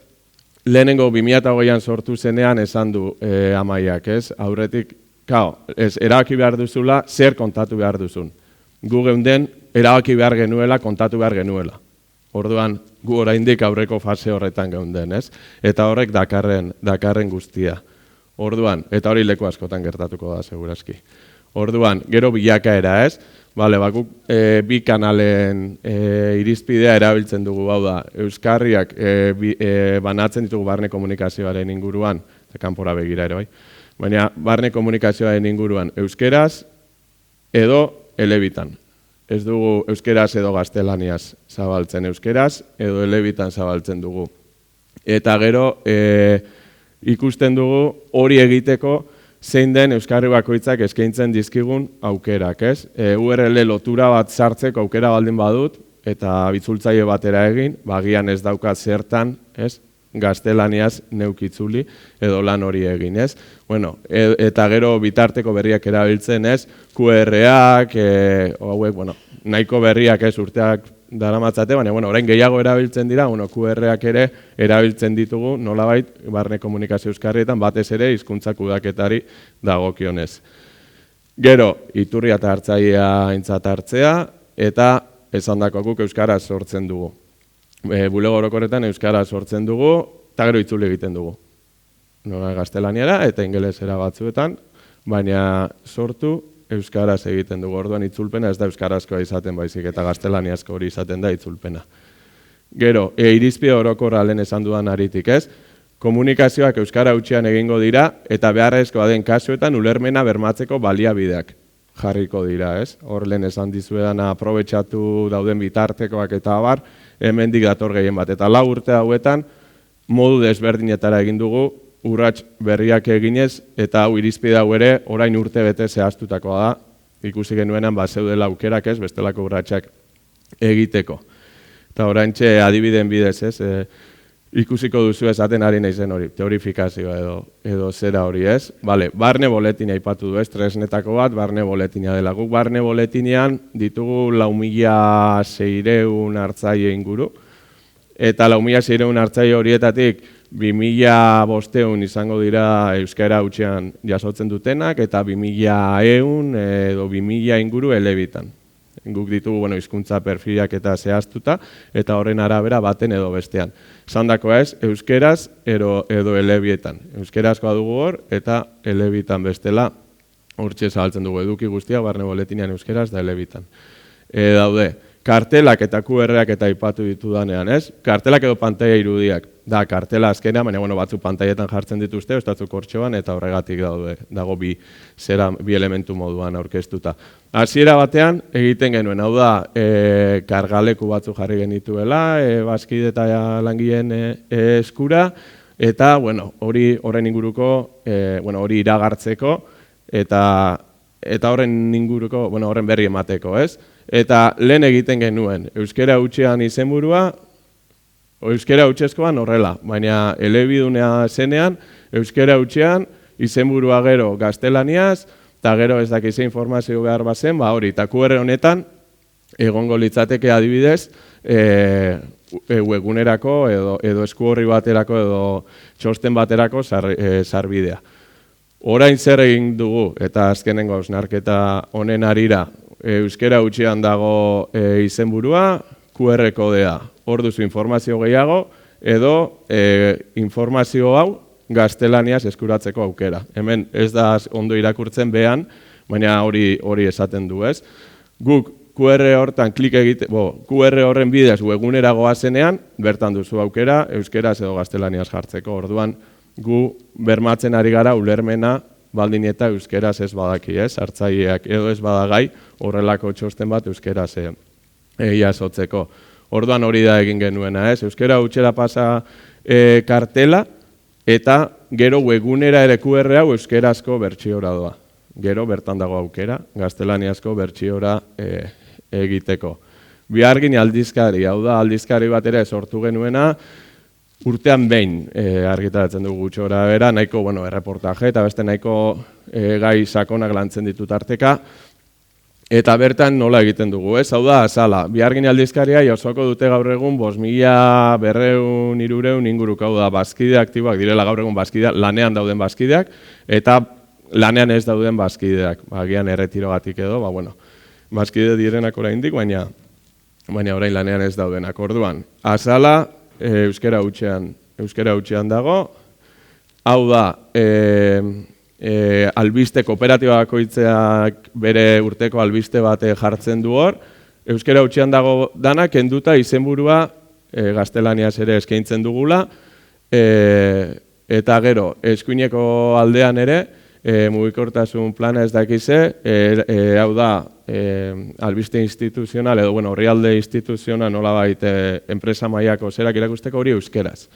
Lehenengo 2020an sortu zenean esan du Amaiak, ez? Aurretik, erabaki behar duzula, zer kontatu behar duzun. Gu geunden, erabaki behar genuela, kontatu behar genuela. Orduan, gu oraindik aurreko fase horretan geunden, ez? Eta horrek dakarren guztia. Orduan, eta hori leku askotan gertatuko da, segurazki. Orduan, gero bilakaera, ez? Guk bi kanalen irizpidea erabiltzen dugu, hau da, euskarriak banatzen ditugu barne komunikazioaren inguruan, eta kanpora begira ere, bai? Baina, barne komunikazioaren inguruan, euskeraz edo elebitan. Ez dugu euskeraz edo gaztelaniaz zabaltzen, euskeraz edo elebitan zabaltzen dugu. Eta gero ikusten dugu hori egiteko zein den euskarri bakoitzak eskaintzen dizkigun aukerak, ez? URL lotura bat sartzeko aukera baldin badut, eta bitzultzaile batera egin, bagian ez daukat zertan, ez? Gaztelaniaz neukitzuli edo lan hori egin, ez? Bueno, eta gero bitarteko berriak erabiltzen, ez? QR-ak, hauek, bueno, nahiko berriak ez urteak daramatzate, baina, bueno, orain gehiago erabiltzen dira, bueno, QR-ak ere erabiltzen ditugu, nolabait, barne komunikazio euskarrietan, batez ere, hizkuntza kudaketari dagokionez. Gero, iturria eta hartzailea aintzat hartzea, eta esandako guk euskaraz sortzen dugu. Bulego orokorretan euskara sortzen dugu, eta gero itzuli egiten dugu. Gaztelaniara eta ingelesera batzuetan, baina sortu euskaraz egiten dugu. Orduan itzulpena ez da euskarazkoa izaten baizik, eta gaztelaniazko hori izaten da itzulpena. Gero, irizpide orokorra lehen esan dudan aritik, ez? Komunikazioak euskara hutsean egingo dira, eta beharrezkoa den kasuetan ulermena bermatzeko baliabideak jarriko dira, ez? Hor lehen esan dizuedan aprobetxatu dauden bitartekoak eta abar, hemendik dator gehien bat. Eta 4 urte hauetan, modu desberdinetara egin dugu, urrats berriak eginez, eta hau irizpide hau ere, orain urte bete zehaztutakoa da, ikusi genuenan zeudela aukerak ez, bestelako urratsak egiteko. Eta oraintxe adibideen bidez ez, ikusiko duzu esaten ari naizen hori, teorifikazioa edo zera hori ez. Bale, barne boletina aipatu du ez, tresnetako bat, barne boletina dela. Guk barne boletinean ditugu 4.600 hartzaile inguru, eta 4.600 hartzaile horietatik 2.500 izango dira euskara hutsean jasotzen dutenak, eta 2.100 edo 2.000 inguru elebitan. Guk ditugu hizkuntza perfilak eta zehaztuta, eta horren arabera baten edo bestean. Zandakoa ez, euskeraz edo elebietan. Euskerazkoa dugu hor, eta elebitan bestela hortxe zabaltzen dugu eduki guztia, barne boletinean euskeraz da elebitan. Daude, kartelak eta QR-ak eta aipatu ditudanean, ez? Kartelak edo pantaila irudiak. Da, kartela azkena, baina batzu pantailetan jartzen dituzte, estatzuk hortxoan, eta horregatik dago bi elementu moduan aurkeztuta. Hasiera batean egiten genuen, hau da, kargaleku batzu jarri genituela, bazkide eta langileen eskura, eta, hori horren inguruko, hori iragartzeko, eta horren inguruko, horren berri emateko, ez? Eta lehen egiten genuen, euskara hutsean izenburua, euskara hutsezkoan horrela, baina elebidunea zenean, euskara hutsean izenburua gero gaztelaniaz, eta gero ez dakize informazio behar bazen, hori, eta QR honetan, egongo litzateke adibidez, webgunerako edo esku horri baterako edo txosten baterako sarbidea. Orain zer egin dugu, eta azkenengo hausnarketa honen harira, euskara hutsean dago izenburua, QR kodea. Hor duzu informazio gehiago, edo informazio hau gaztelaniaz eskuratzeko aukera. Hemen ez da ondo irakurtzen behan, baina hori esaten du ez. Guk QR hortan klik QR horren bidez webgunera goazenean, bertan duzu aukera, euskeraz edo gaztelaniaz jartzeko. Orduan, gu bermatzen ari gara ulermena baldin eta euskeraz ez badaki ez, hartzaileak edo ez badagai horrelako txosten bat euskeraz jasotzeko. Orduan hori da egin genuena ez, euskera hutxera pasa kartela, eta gero webgunera ere QR hau euskerazko bertsiora doa. Gero bertan dago aukera, gaztelaniazko bertsiora egiteko. Bihargin aldizkari, hau da aldizkari bat ere sortu genuena, urtean behin argitaratzen dugu gutxora bera, nahiko erreportaje eta beste nahiko gai sakonak lantzen ditut arteka, eta bertan nola egiten dugu, ez? Hau da, azala, Bihargin aldizkaria jasoko dute gaur egun 5.200 inguruk, hau da, bazkide aktiboak direla gaur egun bazkideak, lanean dauden bazkideak, eta lanean ez dauden bazkideak, agian erretirogatik edo, bazkide direnak oraindik, baina orain lanean ez daudenak. Orduan, azala, euskara hutsean dago, hau da, albiste kooperatiba bakoitzeak bere urteko albiste bat jartzen du hor, euskara hutsean dago dana, kenduta izenburua gaztelaniaz ere eskaintzen dugula, eta gero, eskuineko aldean ere, mugikortasun plana ez dakize, hau da, albiste instituzional, edo, orrialde instituzional nolabait enpresa mailako zerak irakusteko hori euskeraz.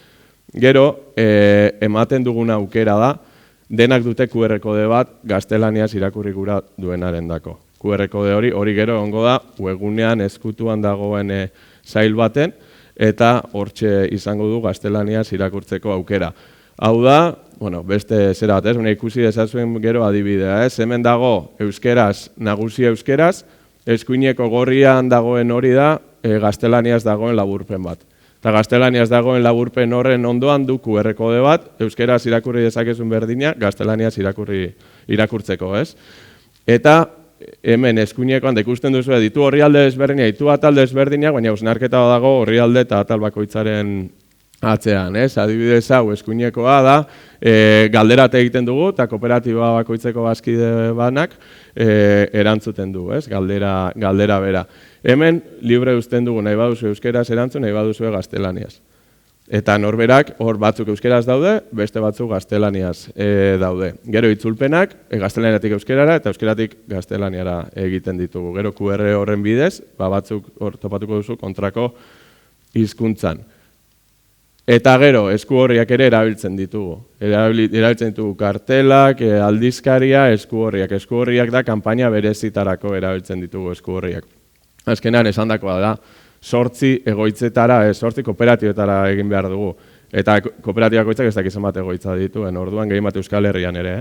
Gero, ematen dugun aukera da, denak dute QR kode bat gaztelaniaz irakurri gura duenaren dako. QR kode hori gero ongo da, webgunean ezkutuan dagoen sail baten, eta hortxe izango du gaztelaniaz irakurtzeko aukera. Hau da, beste zera bat, ikusi dezazuen gero adibidea, hemen dago euskeraz, nagusi euskeraz, eskuineko gorrian dagoen hori da, gaztelaniaz dagoen laburpen bat. Eta gaztelaniaz dagoen laburpen horren ondoan du QR kode bat, euskeraz irakurri dezakezun berdina, gaztelaniaz irakurtzeko, ez? Eta hemen eskuinekoan da ikusten duzu, ditu orrialde desberdinak, ditu atal desberdinak, baina hausnarketa dago orrialde eta atal bakoitzaren atzean, ez? Adibidez hau eskuinekoa da, galderat egiten dugu, eta kooperatiba bakoitzeko bazkide banak erantzuten du, ez? Galdera bera. Hemen libre uzten dugu, nahi baduzu euskeraz erantzun, nahi baduzu gaztelaniaz. Eta norberak, hor batzuk euskeraz daude, beste batzuk gaztelaniaz daude. Gero itzulpenak, gaztelaniatik euskerara eta euskeratik gaztelaniara egiten ditugu. Gero QR horren bidez, batzuk hor topatuko duzu kontrako hizkuntzan. Eta gero, esku horriak ere erabiltzen ditugu. Erabiltzen ditugu kartelak, aldizkaria, esku horriak. Esku horriak da, kanpaina berezitarako erabiltzen ditugu esku horriak. Azkenean esandakoa da, 8 egoitzetara, 8 kooperatibetara egin behar dugu. Eta kooperatibak bakoitzak ez dakizan bat egoitza dituen, orduan gehien bat Euskal Herrian ere.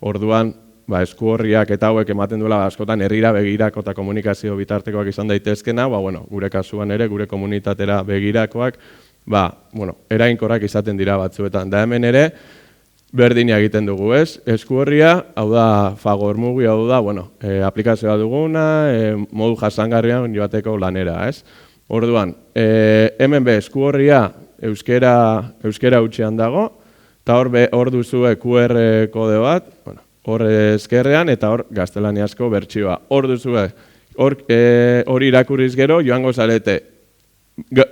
Orduan, esku horriak eta hauek ematen duela askotan herrira begirako eta komunikazio bitartekoak izan daitezkena, gure kasuan ere, gure komunitatera begirakoak, erainkorrak izaten dira batzuetan. Da hemen ere, berdina egiten dugu, ez? Esku horria, hau da Fagor Mugi, hau da, aplikazioa duguna, modu jasangarrian joateko lanera, ez? Orduan, hemen esku horria euskera hutsean dago, eta hor duzue QR kode bat, hor ezkerrean, eta hor gaztelaniazko bertsioa. Hor duzue, hori irakurriz gero, joango zarete,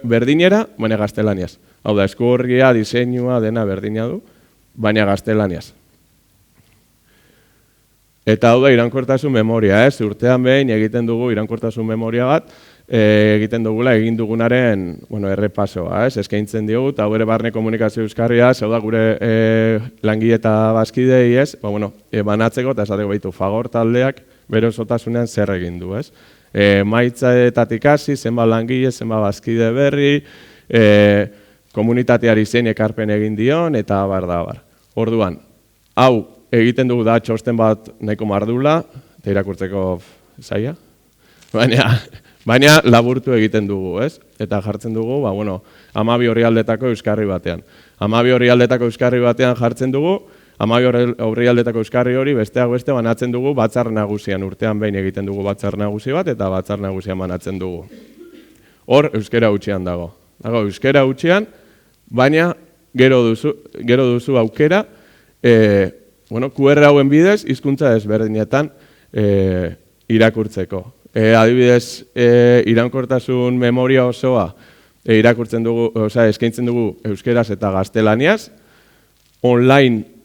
berdinera, baina gaztelaniaz. Hau da, esku horria, diseinua, dena berdina du, baina gaztelaniaz. Eta hau da, iraunkortasun memoria, ez? Urtean behin egiten dugu iraunkortasun memoria bat, egiten dugula egin dugunaren errepasoa, ez? Eskaintzen diogu, eta gure barne komunikazio euskarria, hau da, gure langile eta bazkidei, ez? Banatzeko, eta esateko behitu, Fagor taldeak bere osotasunean zer egin du, ez? Maitzaetatik hasi, zenbat langile, zenbat bazkide berri, komunitateari zein ekarpen egin dion, eta bar. Orduan, hau egiten dugu da txosten bat nahiko mardula, eta irakurtzeko zaila, baina laburtu egiten dugu, ez? Eta jartzen dugu, 12 orrialdetako euskarri batean. 12 orrialdetako euskarri batean jartzen dugu, 12 orrialdetako euskarri hori besteak beste banatzen dugu batzar nagusian. Urtean behin egiten dugu batzar nagusi bat, eta batzar nagusian banatzen dugu. Hor, euskera hutsean dago. Euskera hutsean, baina gero duzu aukera, QR hauen bidez, hizkuntza desberdinetan irakurtzeko. Adibidez, iraunkortasun memoria osoa eskaintzen dugu euskeraz eta gaztelaniaz, online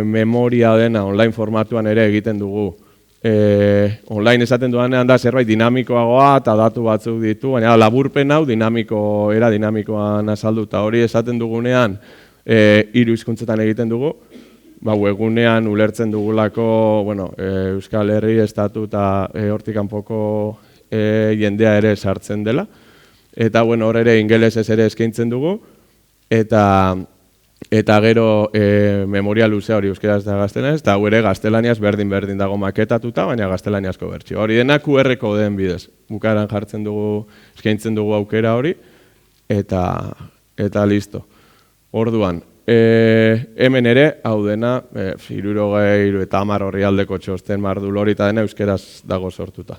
memoria dena, online formatuan ere egiten dugu. Online esaten duanean da zerbait dinamikoagoa eta datu batzuk ditu, baina laburpen hau dinamikoan azaldu, eta hori esaten dugunean 3 hizkuntzetan egiten dugu, webgunean ulertzen dugulako Euskal Herri, estatu eta hortik kanpoko jendea ere sartzen dela. Eta hor ere ingelesez ere eskaintzen dugu, eta gero memoria luzea hori euskeraz eta gaztelaniaz, eta hau ere gaztelaniaz berdin dago maketatuta, baina gaztelaniazko bertsio. Hori dena QR kodeen bidez. Bukaeran jartzen dugu, eskaintzen dugu aukera hori, eta listo. Orduan, hemen ere, hau dena, 60 eta 10 orrialdeko txosten mardul hori eta dena euskeraz dago sortuta.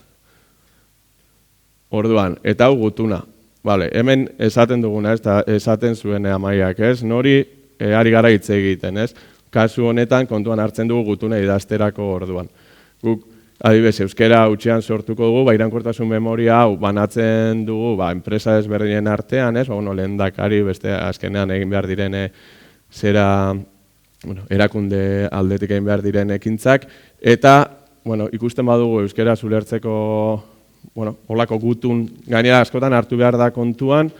Orduan, eta hau gutuna. Hemen esaten duguna, esaten zuen Amaiak, ez? Nori ari gara hitz egiten, ez? Kasu honetan kontuan hartzen dugu gutuna idazterako orduan. Guk, adibidez, euskera hutsean sortuko dugu, iraunkortasun memoria hau banatzen dugu, enpresa desberdinen artean, ez? Lehendakari beste azkenean egin behar direne zera erakunde aldetik egin behar diren ekintzak, eta ikusten badugu euskera ulertzeko holako gutun gainera askotan hartu behar da kontuan,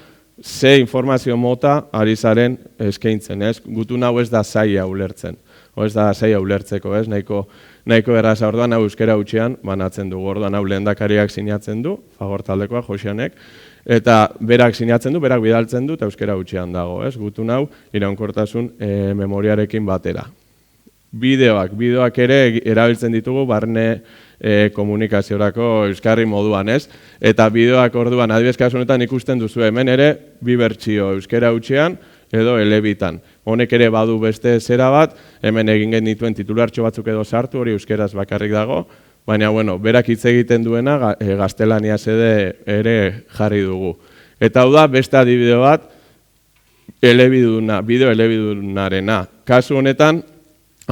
ze informazio mota ari zaren eskaintzen, ez? Gutun hau ez da zaila ulertzen, ez da zaila ulertzeko, ez? Nahiko erraza orduan hau euskera hutsean banatzen dugu, orduan hau lehendakariak sinatzen du, Fagor taldekoa, Joseanek, eta berak sinatzen du, berak bidaltzen du, eta euskera hutsean dago, ez? Gutun hau iraunkortasun memoriarekin batera. Bideoak ere erabiltzen ditugu barne komunikaziorako euskarri moduan, ez? Eta bideoak orduan, adibidez kasu honetan ikusten duzu hemen ere, bi bertsio euskera hutsean edo elebitan. Honek ere badu beste zera bat, hemen egin genituen titulartxo batzuk edo sartu, hori euskeraz bakarrik dago, baina, berak hitz egiten duena gaztelaniaz ere jarri dugu. Eta hau da, beste adibide bat, bideo elebidunarena. Kasu honetan,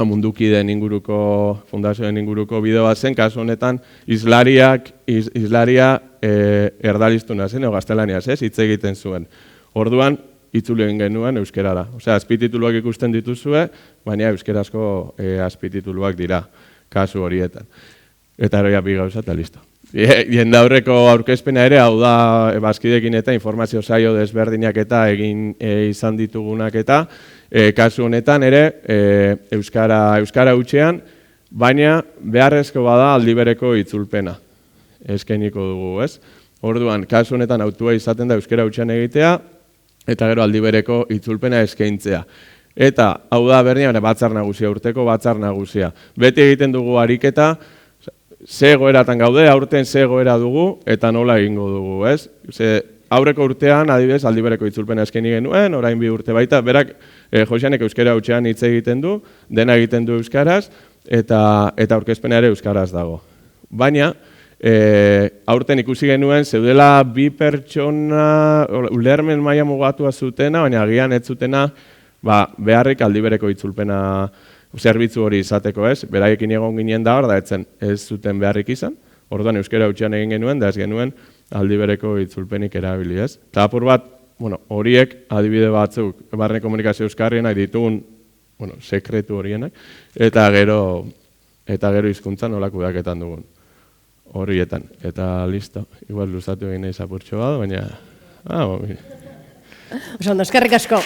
Mundukideen inguruko, fundazioen inguruko bideo bat zen, kasu honetan, islaria erdaliztuna zen, edo gaztelaniaz, hitz egiten zuen. Orduan, itzuli egin genuen euskerara. Osea, azpitituluak ikusten dituzue, baina euskerazko azpitituluak dira, kasu horietan. Eta eroia bi gauza eta listo. Jendaurreko aurkezpena ere, hau da, bazkidekin eta informazio saio desberdinak eta egin izan ditugunak eta, kasu honetan ere, euskara hutsean, baina beharrezko bada aldi bereko itzulpena eskainiko dugu, ez? Orduan, kasu honetan autua izaten da euskara hutsean egitea, eta gero aldi bereko itzulpena eskaintzea. Eta, hau da berdina, batzar nagusia, urteko batzar nagusia. Beti egiten dugu ariketa, ze egoeratan gaude, aurten ze egoera dugu, eta nola egingo dugu, ez? Aurreko urtean, adibidez, aldi bereko itzulpena eskaini genuen, orain 2 urte baita, berak Joseanek euskara hutsean hitz egiten du, dena egiten du euskaraz, eta aurkezpena ere euskaraz dago. Baina, aurten ikusi genuen, zeudela 2 pertsona, ulermen maila mugatua zutena, baina agian ez zutena, beharrik aldi bereko itzulpena zerbitzu hori izateko, ez? Beraiekin egon ginen da hor, da ez zuten beharrik izan, orduan euskara hutsean egin genuen, da ez genuen aldi bereko itzulpenik erabili, ez? Eta apur bat, horiek adibide batzuk, barne komunikazio euskarrienak ditugun, sekretu horienak, eta gero hizkuntzan nola kudeaketan dugun horietan. Eta listo, igual luzatu egin nahi zapurtxo bat, baina... Oso ondo, eskerrik asko.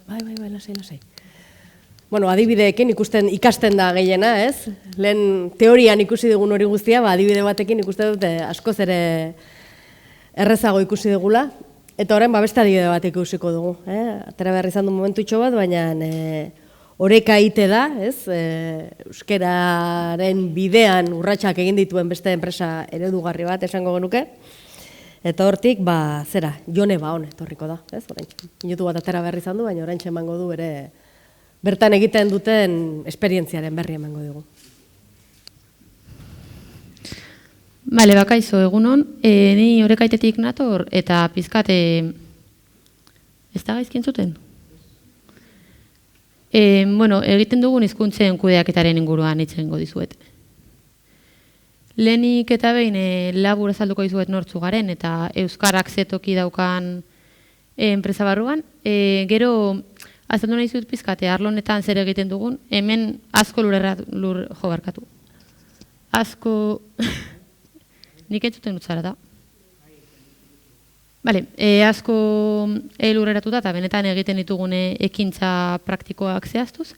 Bai, lasai. Adibideekin ikasten da gehiena, ez? Lehen teorian ikusi dugun hori guztia, adibide batekin ikuste dute askoz ere errezago ikusi dugula. Eta orain, beste adibide bat ikusiko dugu. Atera behar izan du momentutxo bat, baina oreka ite da, ez? Euskeraren bidean urratsak egin dituen beste enpresa eredugarri bat esango genuke. Eta hortik, Jone Baon etorriko da, ez? Minutu bat atera behar izan du, baina orain emango du ere bertan egiten duten esperientziaren berri emango dugu. Bale, bakaizo, egunon. Ni Orekaitetik nator eta pizkat ez da gaizki entzuten? Egiten dugun hizkuntzen kudeaketaren inguruan hitz egingo dizuet. Lehenik eta behin labur azalduko dizuet nortzu garen eta euskarak zetoki daukan enpresa barruan. Gero, azaldu nahi zut pizkate, arlonetan zer egiten dugun, hemen asko barkatu. Asko... Nik entzuten utzara da. Bale, asko lurreratu da eta benetan egiten ditugun ekintza praktikoak zehaztuz.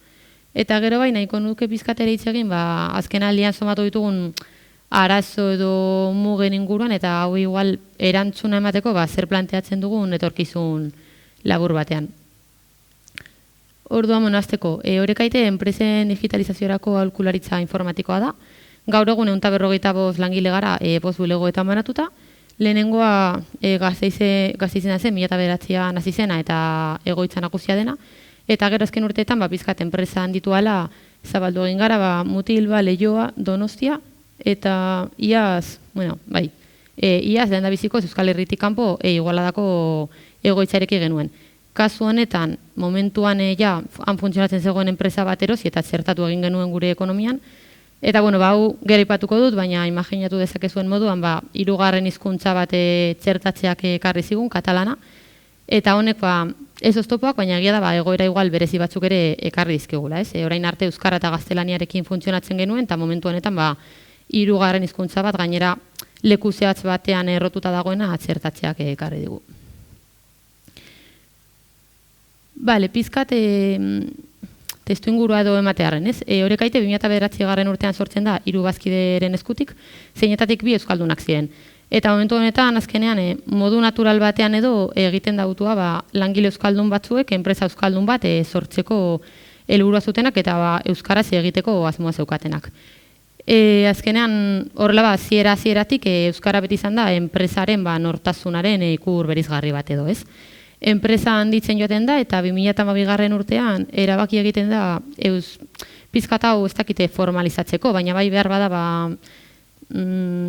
Eta gero bai, nahiko nuke pizkatera hitz egin, azken aldian somatu ditugun arazo edo mugen inguruan, eta hau igual erantzuna emateko zer planteatzen dugun etorkizun labur batean. Orduan, azteko, Orekaite enpresen digitalizaziorako aholkularitza informatikoa da. Gaur egun 155 langile gara 5 bulegoetan banatuta. Lehenengoa Gasteizen zen, 2009an hasi zena eta egoitza nagusia dena. Eta gero azken urteetan pizkat enpresa handitu ala zabaldu egin gara, Mutilba, Leioa, Donostia, eta iaz lehendabizikoz Euskal Herritik kanpo Igualadako egoitzarekin genuen. Kasu honetan, momentuan han funtzionatzen zegoen enpresa bat erosi eta zertatu egin genuen gure ekonomian, Eta, bueno, hau gero ipatuko dut, baina imaginatu dezakezuen moduan, hirugarren hizkuntza bat txertatzeak ekarri zigun, katalana, eta honek, ez oztopoak, baina egia da, egoera igual berezi batzuk ere ekarri dizkigula, ez? Orain arte euskara eta gaztelaniarekin funtzionatzen genuen, eta momentu honetan, hirugarren hizkuntza bat, gainera leku zehatz batean errotuta dagoena txertatzeak ekarri digu. Bale, pizkat testu ingurua edo ematearen, ez? Orekaite 2009 urtean sortzen da, 3 bazkideren eskutik, zeinetatik 2 euskaldunak ziren. Eta momentu honetan, azkenean, modu natural batean edo egiten dautua langile euskaldun batzuek, enpresa euskaldun bat sortzeko helburua zutenak eta euskaraz egiteko asmoa zeukatenak. Azkenean, horrela zieratik euskara beti izan da enpresaren nortasunaren ikur berizgarri bat edo, ez? Enpresa handitzen joaten da eta 2012 urtean erabaki egiten da pizkat hau ez dakite formalizatzeko, baina bai behar bada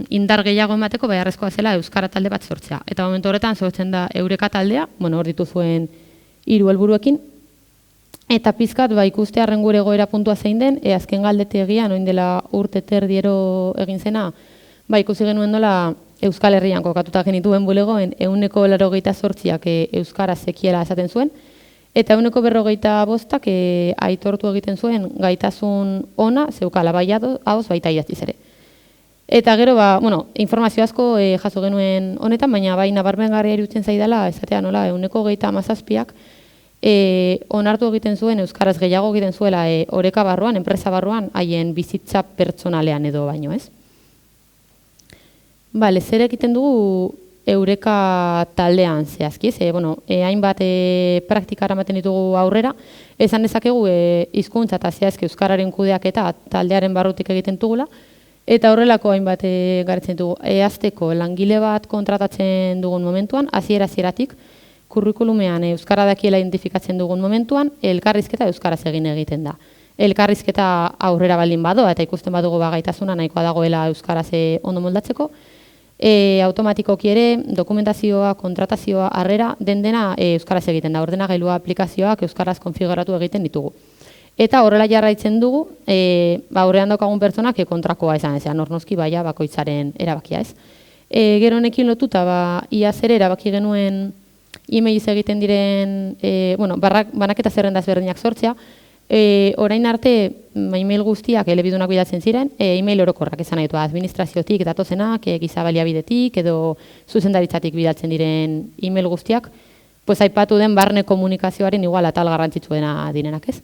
indar gehiago emateko beharrezkoa zela euskara talde bat sortzea. Eta momentu horretan sortzen da Eureka taldea, hor dituzuen 3 helburuekin, eta pizkat ikustearren gure egoera puntua zein den, azken galdetegian, oin dela urte terdiero egin zena, ikusi genuen dola Euskal Herrian kokatuta genituen bulegoen 188ak euskara zekiela esaten zuen, eta 145ak aitortu egiten zuen gaitasun ona zeukala bai ahoz baita idatziz ere. Eta gero, informazio asko jaso genuen honetan, baina bai nabarmengarria iruditzen zaidala, esatea nola, 137ak onartu egiten zuen euskaraz gehiago egiten zuela oreka barruan, enpresa barruan, haien bizitza pertsonalean edo baino, ez? Bale, zer egiten dugu Eureka taldean zehazki, hainbat praktikara ematen ditugu aurrera, esan dezakegu hizkuntza eta zehazki euskararen kudeak eta taldearen barrutik egiten dugula, eta horrelako hainbat garatzen dugu. Hasteko langile bat kontratatzen dugun momentuan, hasieratik kurrikulumean euskara dakiela identifikatzen dugun momentuan, elkarrizketa euskaraz egiten da. Elkarrizketa aurrera baldin badoa, eta ikusten badugu gaitasuna nahikoa dagoela euskaraz ondo moldatzeko, automatikoki ere dokumentazioa, kontratazioa, harrera, dena euskaraz egiten da. Ordenagailua aplikazioak euskaraz konfiguratu egiten ditugu. Eta horrela jarraitzen dugu, aurrean daukagun pertsonak kontrakoa esan ezean, ornoski bakoitzaren erabakia ez. Gero honekin lotuta, iaz ere erabaki genuen e-mailiz egiten diren, banaketa zerrendaz berdinak sortzea, orain arte, e-mail guztiak elebidunak bidatzen ziren, e-mail orokorrak esan nahi du, administraziotik datozenak, giza baliabidetik edo zuzendaritzatik bidatzen diren e-mail guztiak, aipatu den barne komunikazioaren igual atal garrantzitsuena direnak ez.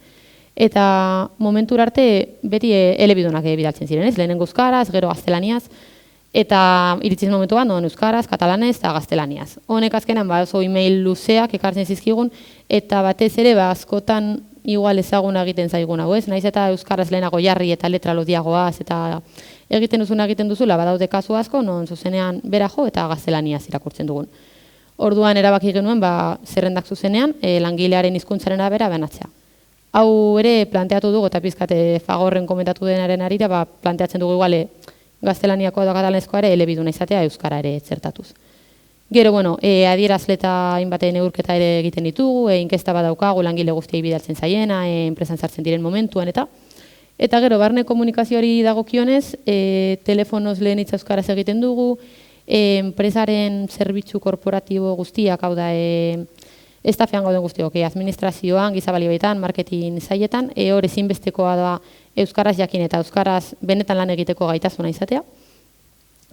Eta momentura arte beti elebidunak bidaltzen ziren, ez? Lehenengo euskaraz, gero gaztelaniaz, eta iritzen momentuan euskaraz, katalanez eta gaztelaniaz. Honek azkenan oso e-mail luzeak ekartzen zizkigun, eta batez ere askotan igual ezaguna egiten zaigun hau, ez? Naiz eta euskaraz lehenago jarri eta letra lodiagoaz, eta egiten duzula, badaude kasu asko, non zuzenean bera jo eta gaztelaniaz irakurtzen dugun. Orduan erabaki genuen, zerrendak zuzenean, langilearen hizkuntzaren arabera banatzea. Hau ere planteatu dugu, eta pizkate Fagorren komentatu denaren arira, planteatzen dugu iguale gaztelaniako edo katalanezkoa ere elebiduna izatea euskara ere txertatuz. Gero, adierazle eta hainbaten neurketa ere egiten ditugu, inkesta bat daukagu langile guztiei bidaltzen zaiena, enpresan sartzen diren momentuan eta gero, barne komunikazioari dagokionez, telefonoz lehen hitza euskaraz egiten dugu, enpresaren zerbitzu korporatibo guztiak, hau da, estafean gauden guztiok, administrazioan, giza balioetan, marketing zailetan, hor ezinbestekoa da euskaraz jakin eta euskaraz benetan lan egiteko gaitasuna izatea.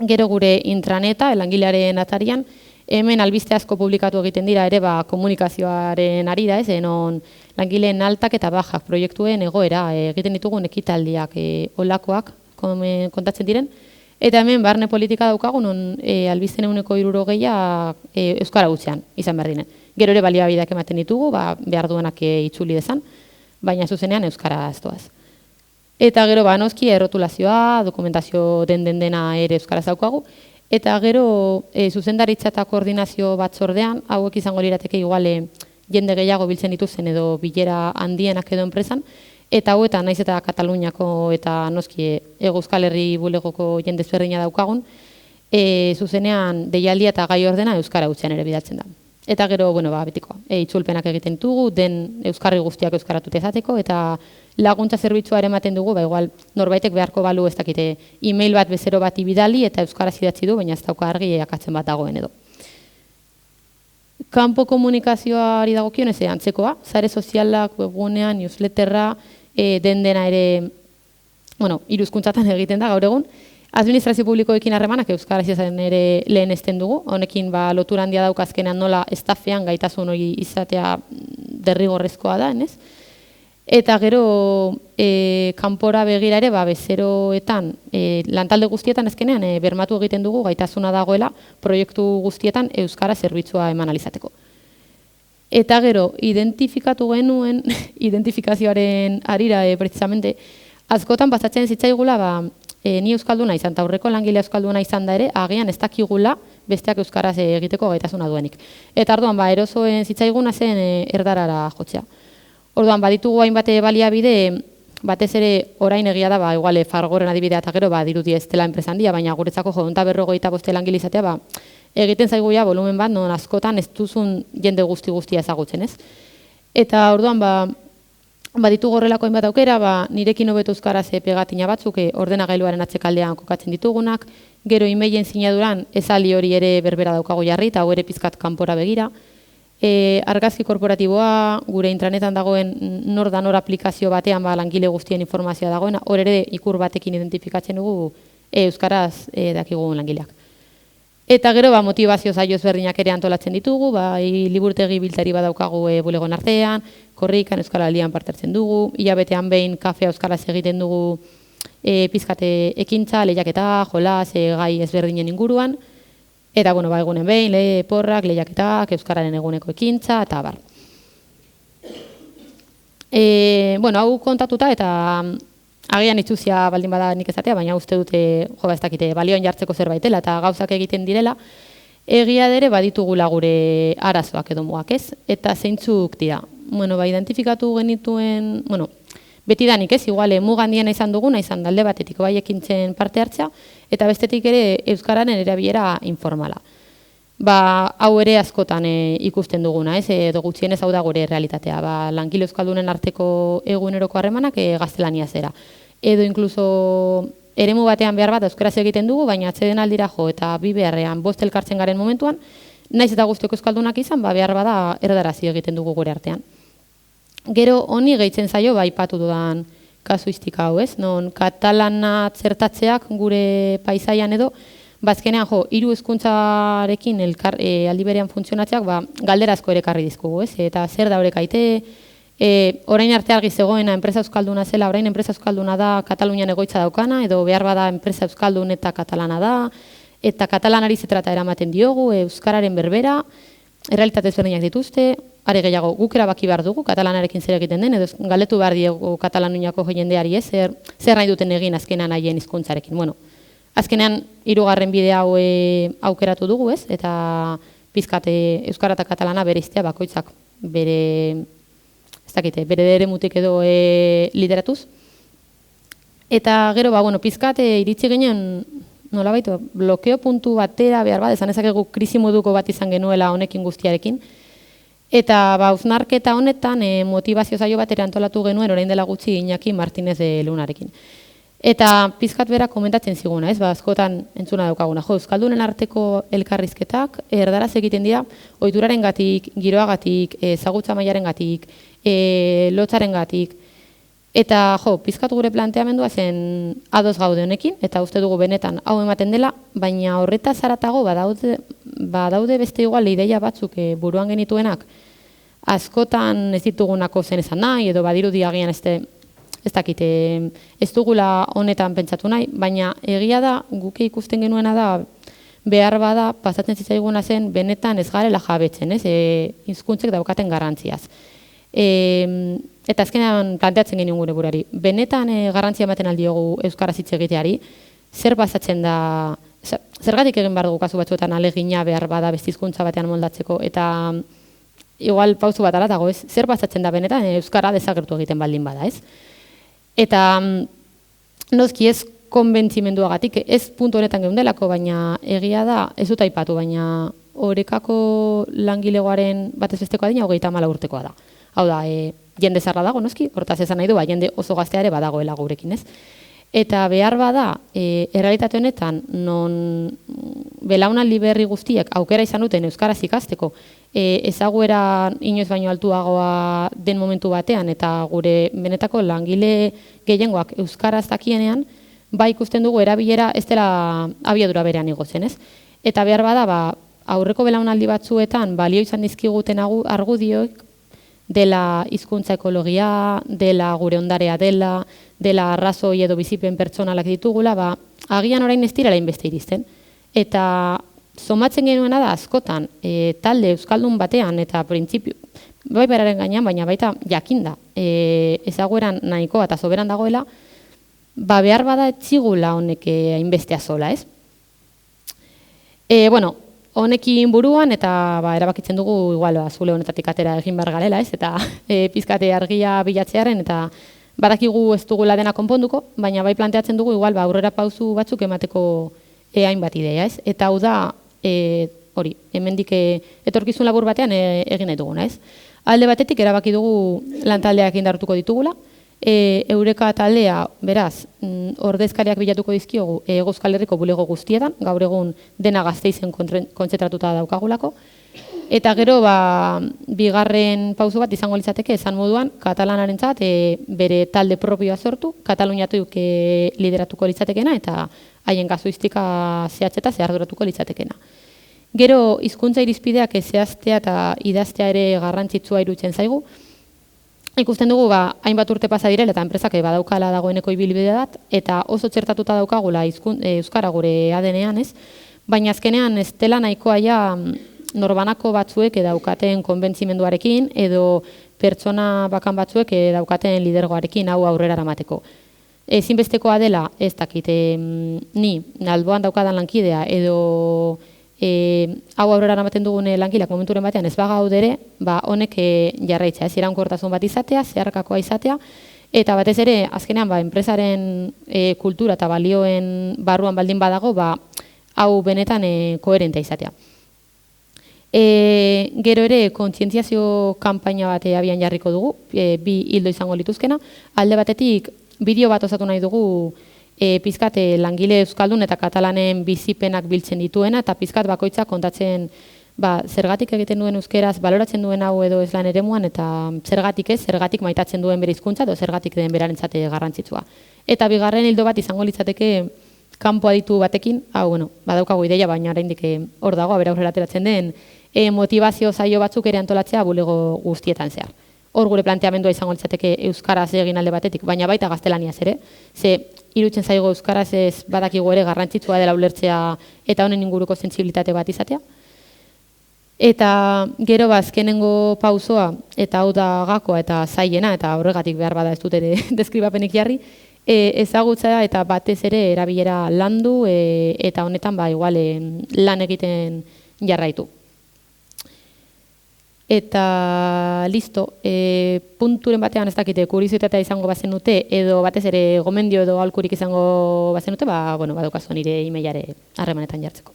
Gero gure intraneta, langilearen atarian, hemen albiste asko publikatu egiten dira ere komunikazioaren arira, ez, non langileen altak eta bajak proiektuen egoera egiten ditugun ekitaldiak olakoak kontatzen diren. Eta hemen barne politika daukagu non albisten 60% euskara gutxean izan behar diren. Gero ere baliabideak ematen ditugu, behar duenak itzuli dezan, baina zuzenean euskara aztoaz. Eta gero noski errotulazioa, dokumentazio dena ere euskaraz daukagu, eta gero zuzendaritza eta koordinazio batzordean, hauek izango lirateke iguale jende gehiago biltzen dituzen edo bilera handienak edo enpresan, eta hauetan naiz eta Kataluniako eta noski Euskal Herri bulegoko jende ezberdina daukagun, zuzenean deialdia eta gai ordena euskara gutxean ere bidaltzen da. Eta gero, betiko, itzulpenak egiten ditugu, den euskarri guztiak euskaratuta izateko, eta laguntza zerbitzua ere ematen dugu, igual norbaitek beharko balu ez dakite e-mail bat bezero bat ibidali eta euskaraz idatzi du, baina ez dauka argi akatzen bat dagoen edo. Kanpo komunikazioari dagokion ez antzekoa, sare sozialak, webgunean, newsletterra, dena ere, hiru hizkuntzatan egiten da gaur egun. Administrazio publikoekin harremanak euskaraz izan ere lehenesten dugu, honekin lotura handia daukazkenean nola estafean gaitasun hori izatea derrigorrezkoa da, ez? Eta gero kanpora begira ere bezeroetan, lantalde guztietan azkenean bermatu egiten dugu gaitasuna dagoela proiektu guztietan euskara zerbitzua eman alizateko. Eta gero, identifikatu genuen, identifikazioaren arira, precisamente, askotan pasatzen zitzaigula, ni euskalduna izan, eta aurreko langile euskalduna izan da ere, agian ez dakigula besteak euskaraz egiteko gaitasuna duenik. Eta orduan, erosoen zitzaiguna zen erdarara jotzea. Orduan, baditugu hainbat baliabide, batez ere orain egia da, igual Fargoren adibidea eta gero, dirudi ez dela enpresa handia, baina guretzako 155 langile izatea, egiten zaigu volumen bat, non askotan ez duzun jende guztia ezagutzen, ez? Eta orduan, baditugu horrelako hainbat aukera, nirekin hobeto euskaraz pegatina batzuk, ordenagailuaren atzekaldean kokatzen ditugunak, gero e-mailen sinaduran esaldi hori ere berbera daukago jarri, eta hau ere pizkat kanpora begira. Argazki korporatiboa, gure intranetan dagoen nor da nor aplikazio batean langile guztien informazioa dagoena, hor ere ikur batekin identifikatzen dugu euskaraz dakigun langileak. Eta gero motivazio saio ezberdinak ere antolatzen ditugu, liburutegi biltari badaukagu bulegon artean, korrikan euskaraldian parte hartzen dugu, hilabetean behin kafea euskaraz egiten dugu pizkate ekintza, lehiaketa, jolas, gai ezberdinen inguruan, eta egunen behin, porrak, lehiaketak, euskararen eguneko ekintza, eta bar. Hau kontatuta eta agian itzuzia baldin bada nik ezatea, baina uste dute, ez dakite, balioan jartzeko zerbaitela eta gauzak egiten direla, egia dere baditugula gure arazoak edo mugak, ez? Eta zeintzuk dira. Identifikatu genituen, betidanik ez, igual mugandiena izan duguna, izan dalde batetik ekintzen parte hartzea, eta bestetik ere euskararen erabilera informala. Hau ere askotan ikusten duguna, ez, edo gutxienez hau da gure realitatea. Langile euskaldunen arteko eguneroko harremanak gaztelania zera. Edo inkluso eremu batean behar bat euskaraz egiten dugu, baina atzeden aldira jo, eta bi beharrean bost elkartzen garen momentuan, naiz eta guztiok euskaldunak izan, behar bada erdarazi egiten dugu gure artean. Gero honi gehitzen zaio, aipatu dudan kasuistika hau, ez? Non katalana zertatzeak gure paisaian edo, bazkenean hiru hizkuntzarekin aldi berean funtzionatzeak galderazko ere karri dizkugu, ez? Eta zer da horrek aite, orain arte argi zegoena enpresa euskalduna zela, orain enpresa euskalduna da Katalunian egoitza daukana, edo behar bada enpresa euskaldun eta katalana da, eta katalanari zetrata eramaten diogu, euskararen berbera, errealitate ezberdinak dituzte, are gehiago guk erabaki behar dugu katalanarekin zer egiten den, edo galdetu behar diegu Kataluniako jendeari, ez? Zer nahi duten egin azkenan haien hizkuntzarekin. Azkenean, 3. bide hau aukeratu dugu, ez? Eta pizkate euskara eta katalana bereiztea bakoitzak bere eremutik edo lideratuz. Eta gero, pizkate iritsi ginen, nolabait, blokeo puntu batera behar bat, esan ezakegu krisi moduko bat izan genuela honekin guztiarekin. Eta hausnarketa honetan motivazio saio batera antolatu genuen orain dela gutxi Iñaki Martínez de Lunarekin. Eta pizkat bera komentatzen ziguna, ez? Askotan entzuna daukaguna. Euskaldunen arteko elkarrizketak erdaraz egiten dira ohiturarengatik, giroagatik, ezagutza mailarengatik, lotzarengatik. Eta pizkat gure planteamendua zen ados gaude honekin, eta uste dugu benetan hau ematen dela, baina horretaz haratago badaude beste igual ideia batzuk buruan genituenak askotan ez ditugunako zen esan nahi, edo badirudi agian ez dakite, ez dugula honetan pentsatu nahi, baina egia da, guke ikusten genuena da, behar bada, pasatzen zitzaiguna zen, benetan ez garela jabetzen, ez, hizkuntzek daukaten garrantziaz. Eta azkenean planteatzen genuen gure burari. Benetan garrantzia ematen aldiogu euskaraz hitz egiteari, zer pasatzen da, zergatik egin behar dugu kasu batzuetan alegina behar bada beste hizkuntza batean moldatzeko, eta igual pauzu bat aratago, ez, zer pasatzen da benetan euskara desagertu egiten baldin bada, ez? Eta noski ez konbentzimenduagatik, ez puntu honetan geundelako, baina egia da, ez dut aipatu, baina Orekako langilegoaren batez besteko adina 34 urtekoa da. Hau da, jende zarra dago, noski, hortaz esan nahi du, jende oso gaztea ere badagoela gurekin, ez? Eta behar bada, errealitate honetan, non belaunaldi berri guztiek aukera izan duten euskaraz ikasteko, ezaguera inoiz baino altuagoa den momentu batean, eta gure benetako langile gehiengoak euskaraz dakienean, ba ikusten dugu erabilera ez dela abiadura berean igotzen, ez? Eta behar bada, aurreko belaunaldi batzuetan balio izan dizkiguten argudioek dela hizkuntza ekologia, dela gure ondarea dela arrazoi edo bizipen pertsonalak ditugula, agian orain ez direla inbeste iristen. Eta somatzen genuena da askotan, talde euskaldun batean eta printzipio, bai beraren gainean, baina baita jakinda, ezagueran nahikoa eta soberan dagoela, behar bada etzigula honek hainbestea zola, ez? Honekin buruan eta erabakitzen dugu igual zule honetatik atera egin behar garela, ez? Eta pizkate argia bilatzearen eta badakigu ez dugula dena konponduko, baina bai planteatzen dugu igual aurrera pausu batzuk emateko hainbat idea, ez? Eta hau da, hemendik etorkizun labur batean egin nahi duguna, ez? Alde batetik erabaki dugu lantaldeak indartuko ditugula, Eureka taldea, beraz, ordezkariak bilatuko dizkiogu Hego Euskal Herriko bulego guztietan, gaur egun dena Gasteizen kontzentratuta daukagulako. Eta gero, bigarren pauso bat izango litzateke, esan moduan, katalanarentzat bere talde propioa sortu, Kataluniatuk lideratuko litzatekena, eta haien kasuistika zehatzeta zeharduratuko litzatekena. Gero, hizkuntza irizpideak zehaztea eta idaztea ere garrantzitsua iruditzen zaigu. Ikusten dugu, hainbat urte pasa direla eta enpresak badaukala dagoeneko ibilbide bat, eta oso txertatuta daukagula euskara gure ADN-ean, ez? Baina azkenean ez dela nahikoa ja norbanako batzuek daukaten konbentzimenduarekin edo pertsona bakan batzuek daukaten lidergoarekin hau aurrera eramateko. Ezinbestekoa dela, ez dakit, ni alboan daukadan lankidea edo hau aurrera eramaten dugune langileak momenturen batean ez bagaudere, honek jarraitzea, ez iraunkortasun bat izatea, zeharkakoa izatea, eta batez ere, azkenean, enpresaren kultura eta balioen barruan baldin badago, hau benetan koherentea izatea. Gero ere, kontzientziazio kanpaina bat abian jarriko dugu, bi hildo izango lituzkena, alde batetik, bideo bat osatu nahi dugu, pizkat langile euskaldun eta katalanen bizipenak biltzen dituena, eta pizkat bakoitzak kontatzen zergatik egiten duen euskeraz, baloratzen duen hau edo ez lan eremuan, eta zergatik ez, zergatik maitatzen duen bere hizkuntza edo zergatik den berarentzat garrantzitsua. Eta bigarren hildo bat izango litzateke kanpo aditu batekin, badaukagu ideia, baina oraindik hor dago, aurrera ateratzen den, motivazio saio batzuk ere antolatzea bulego guztietan zehar. Hor gure planteamendua izango litzateke euskaraz egin alde batetik, baina baita gaztelaniaz ere, ze iruditzen zaigo euskaraz ez badakigu ere garrantzitsua dela ulertzea eta honen inguruko sentsibilitate bat izatea. Eta gero azkenengo pausoa, eta hau da gakoa eta zailena, eta horregatik behar bada ez dut ere deskribapenik jarri, ezagutza eta batez ere erabilera landu eta honetan igual lan egiten jarraitu. Eta listo, punturen batean ez dakite kuriositatea izango bazen dute edo batez ere gomendio edo aholkurik izango bazen dute, badaukazu nire emailare harremanetan jartzeko.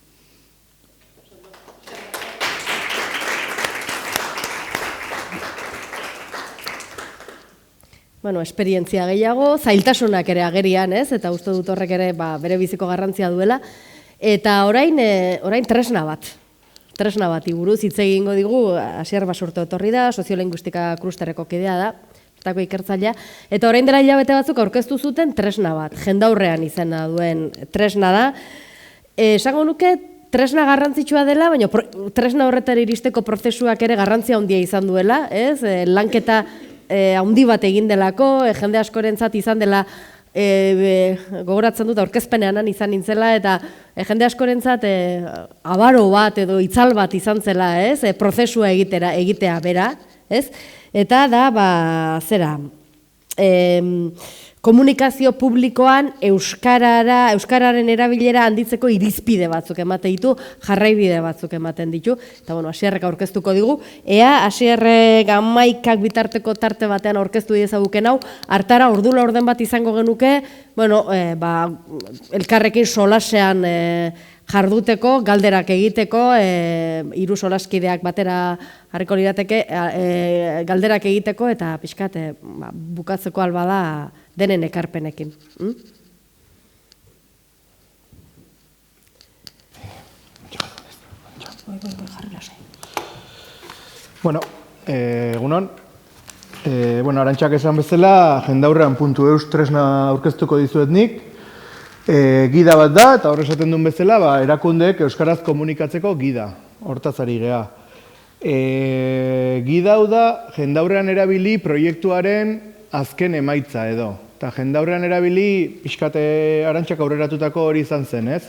Esperientzia gehiago, zailtasunak ere agerian, ez? Eta uste dut horrek ere bere biziko garrantzia duela. Eta orain tresna bati buruz hitz egingo digu, Asier Basurto etorri da, soziolinguistika klusterreko kidea da, bertako ikertzailea, eta orain dela hilabete batzuk aurkeztu zuten tresna bat, jendaurrean izena duen tresna da. Esango nuke tresna garrantzitsua dela, baina tresna horretara iristeko prozesuak ere garrantzia handia izan duela, ez? Lanketa handi bat egin delako, jende askorentzat izan dela, gogoratzen dut aurkezpenean izan nintzela, eta jende askorentzat abaro bat edo itzal bat izan zela, ez? Prozesua egitea bera, ez? Eta da, komunikazio publikoan euskararen erabilera handitzeko irizpide batzuk ematen ditu, jarraibide batzuk ematen ditu, eta Asierrek aurkeztuko digu, ea Asierrek 11 bitarteko tarte batean aurkeztu diezaguken hau, hartara ordula orden bat izango genuke, elkarrekin solasean jarduteko, galderak egiteko, hiru solaskideak batera harriko lirateke, galderak egiteko eta pixkat bukatzeko alba da denen ekarpenekin. Bueno, egunon. Arantxak esan bezala, jendaurrean.eus tresna aurkeztuko dizuet nik. Gida bat da, eta hor esaten duen bezala, erakundeek euskaraz komunikatzeko gida, hortaz ari gea. Gida hau da, jendaurrean erabili proiektuaren azken emaitza edo. Eta jendaurrean erabili, pixkate Arantxak aurreratutako hori izan zen, ez?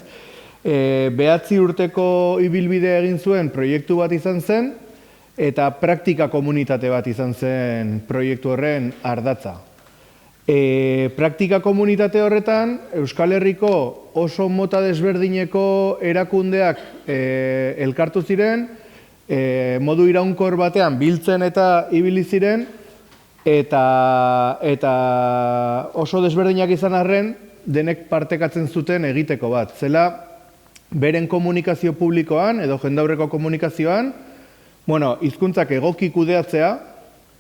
9 urteko ibilbide egin zuen proiektu bat izan zen, eta praktika komunitate bat izan zen proiektu horren ardatza. Praktika komunitate horretan, Euskal Herriko oso mota desberdineko erakundeak elkartu ziren, modu iraunkor batean biltzen eta ibili ziren, eta oso desberdinak izan arren, denek partekatzen zuten egiteko bat. Zela, beren komunikazio publikoan, edo jendaurreko komunikazioan, hizkuntzak egoki kudeatzea,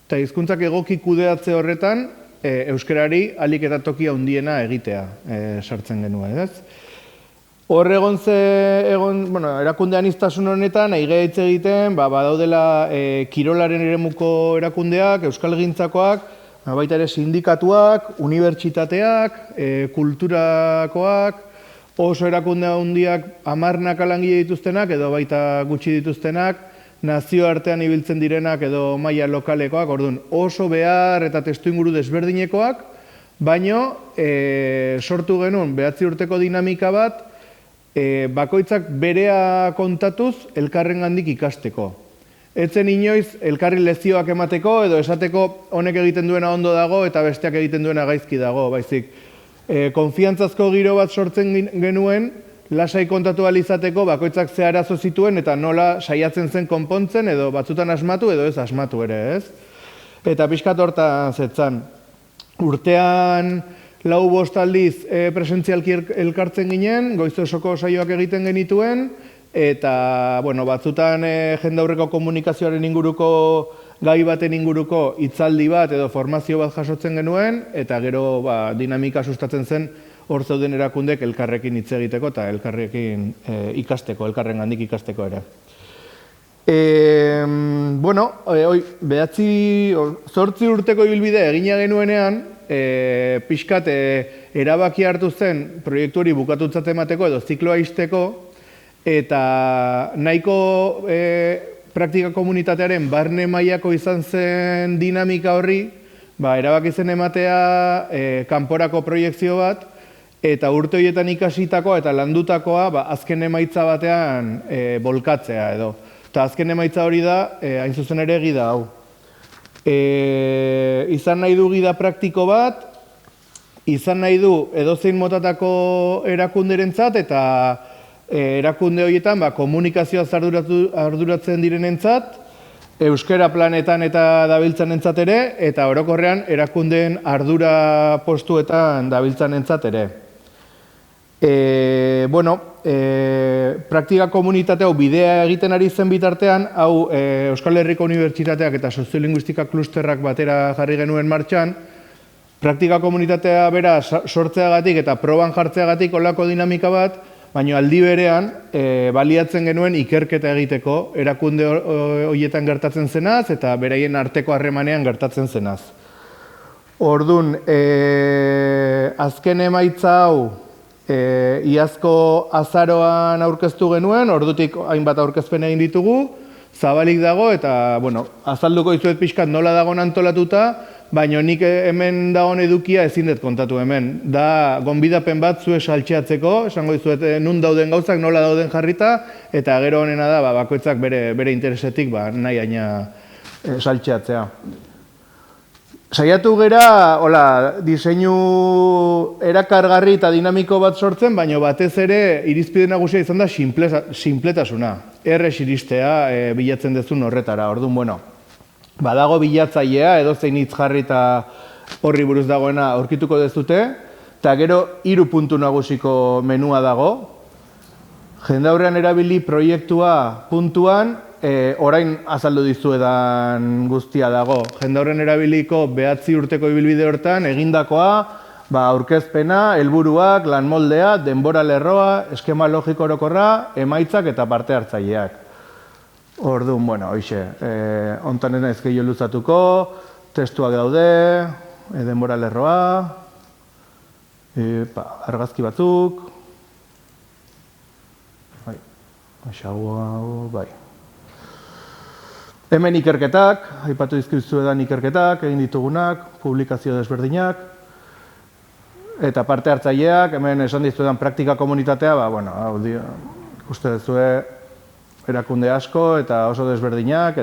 eta hizkuntzak egoki kudeatze horretan, euskarari ahalik eta toki handiena egitea sartzen genuen, ez? Hor erakunde aniztasun honetan, nahi hitz egiten, badaudela kirolaren eremuko erakundeak, euskalgintzakoak, baita ere sindikatuak, unibertsitateak, kulturakoak, oso erakunde handiak 10 langile dituztenak, edo baita gutxi dituztenak, nazioartean ibiltzen direnak edo maila lokalekoak, orduan oso behar eta testuinguru desberdinekoak, baino sortu genuen 9 urteko dinamika bat, bakoitzak berea kontatuz elkarrengandik ikasteko. Etzen inoiz elkarri lezioak emateko edo esateko honek egiten duena ondo dago eta besteak egiten duena gaizki dago, baizik. Konfiantzazko giro bat sortzen genuen, lasai kontatu izateko bakoitzak ze arazo zituen eta nola saiatzen zen konpontzen edo batzutan asmatu edo ez asmatu ere, ez? Eta pixkat hortan zetzan. Urtean 4-5 aldiz presentzialki elkartzen ginen, goiz osoko saioak egiten genituen, eta batzutan jendaurreko komunikazioaren inguruko gai baten inguruko hitzaldi bat edo formazio bat jasotzen genuen, eta gero dinamika sustatzen zen hor zeuden erakundek elkarrekin hitz egiteko eta elkarrekin ikasteko, elkarrengandik ikasteko ere. 8 urteko ibilbide egina genuenean, pixkat erabaki hartu zen proiektu hori bukatutzat emateko edo zikloa ixteko, eta nahiko praktika komunitatearen barne mailako izan zen dinamika horri, erabaki zen ematea kanporako proiektzio bat, eta urte horietan ikasitakoa eta landutakoa azken emaitza batean bolkatzea edo. Eta azken emaitza hori da, hain zuzen ere gida hau. Izan nahi du gida praktiko bat, izan nahi du edozein motatako erakunderentzat eta erakunde horietan komunikazioaz arduratzen direnentzat, euskara planetan eta dabiltzanentzat ere, eta orokorrean erakundeen ardura postuetan dabiltzanentzat ere. Praktika komunitate hau bidea egiten ari zen bitartean, hau Euskal Herriko Unibertsitateak eta Soziolinguistika klusterrak batera jarri genuen martxan, praktika komunitatea bera sortzeagatik eta proban jartzeagatik olako dinamika bat, baina aldi berean baliatzen genuen ikerketa egiteko erakunde horietan gertatzen zenaz eta beraien arteko harremanean gertatzen zenaz. Orduan, azken emaitza hau iazko azaroan aurkeztu genuen, ordutik hainbat aurkezpen egin ditugu, zabalik dago eta azalduko dizuet pixkat nola dagoen antolatuta, baina nik hemen dagoen edukia ezin dut kontatu hemen. Da, gonbidapen bat zue saltxeatzeko, esango dizuet nun dauden gauzak, nola dauden jarrita, eta gero honena da, bakoitzak bere interesetik nahi aina saltxeatzea. Saiatu gera, diseinu erakargarri eta dinamiko bat sortzen, baina batez ere irizpide nagusia izan da sinpletasuna. Errez iristea bilatzen dezun horretara, orduan, badago bilatzailea, edozein hitz jarri eta horri buruz dagoena aurkituko dezute, eta gero 3 puntu nagusiko menua dago. jendaurrean erabili proiektua puntuan, orain azaldu dizuedan guztia dago. Jendaurrean erabiliko 9 urteko ibilbide hortan egindakoa, aurkezpena, helburuak, lanmoldea, denbora lerroa, eskema logiko orokorra, emaitzak eta parte hartzaileak. Orduan, hoxe, hontan ez naiz gehiago luzatuko, testuak daude, denbora lerroa, argazki batzuk, bai. Hemen ikerketak, aipatu dizkizuedan ikerketak, egin ditugunak, publikazio desberdinak, eta parte hartzaileak, hemen esan dizuedan praktika komunitatea, ikuste duzue erakunde asko eta oso desberdinak,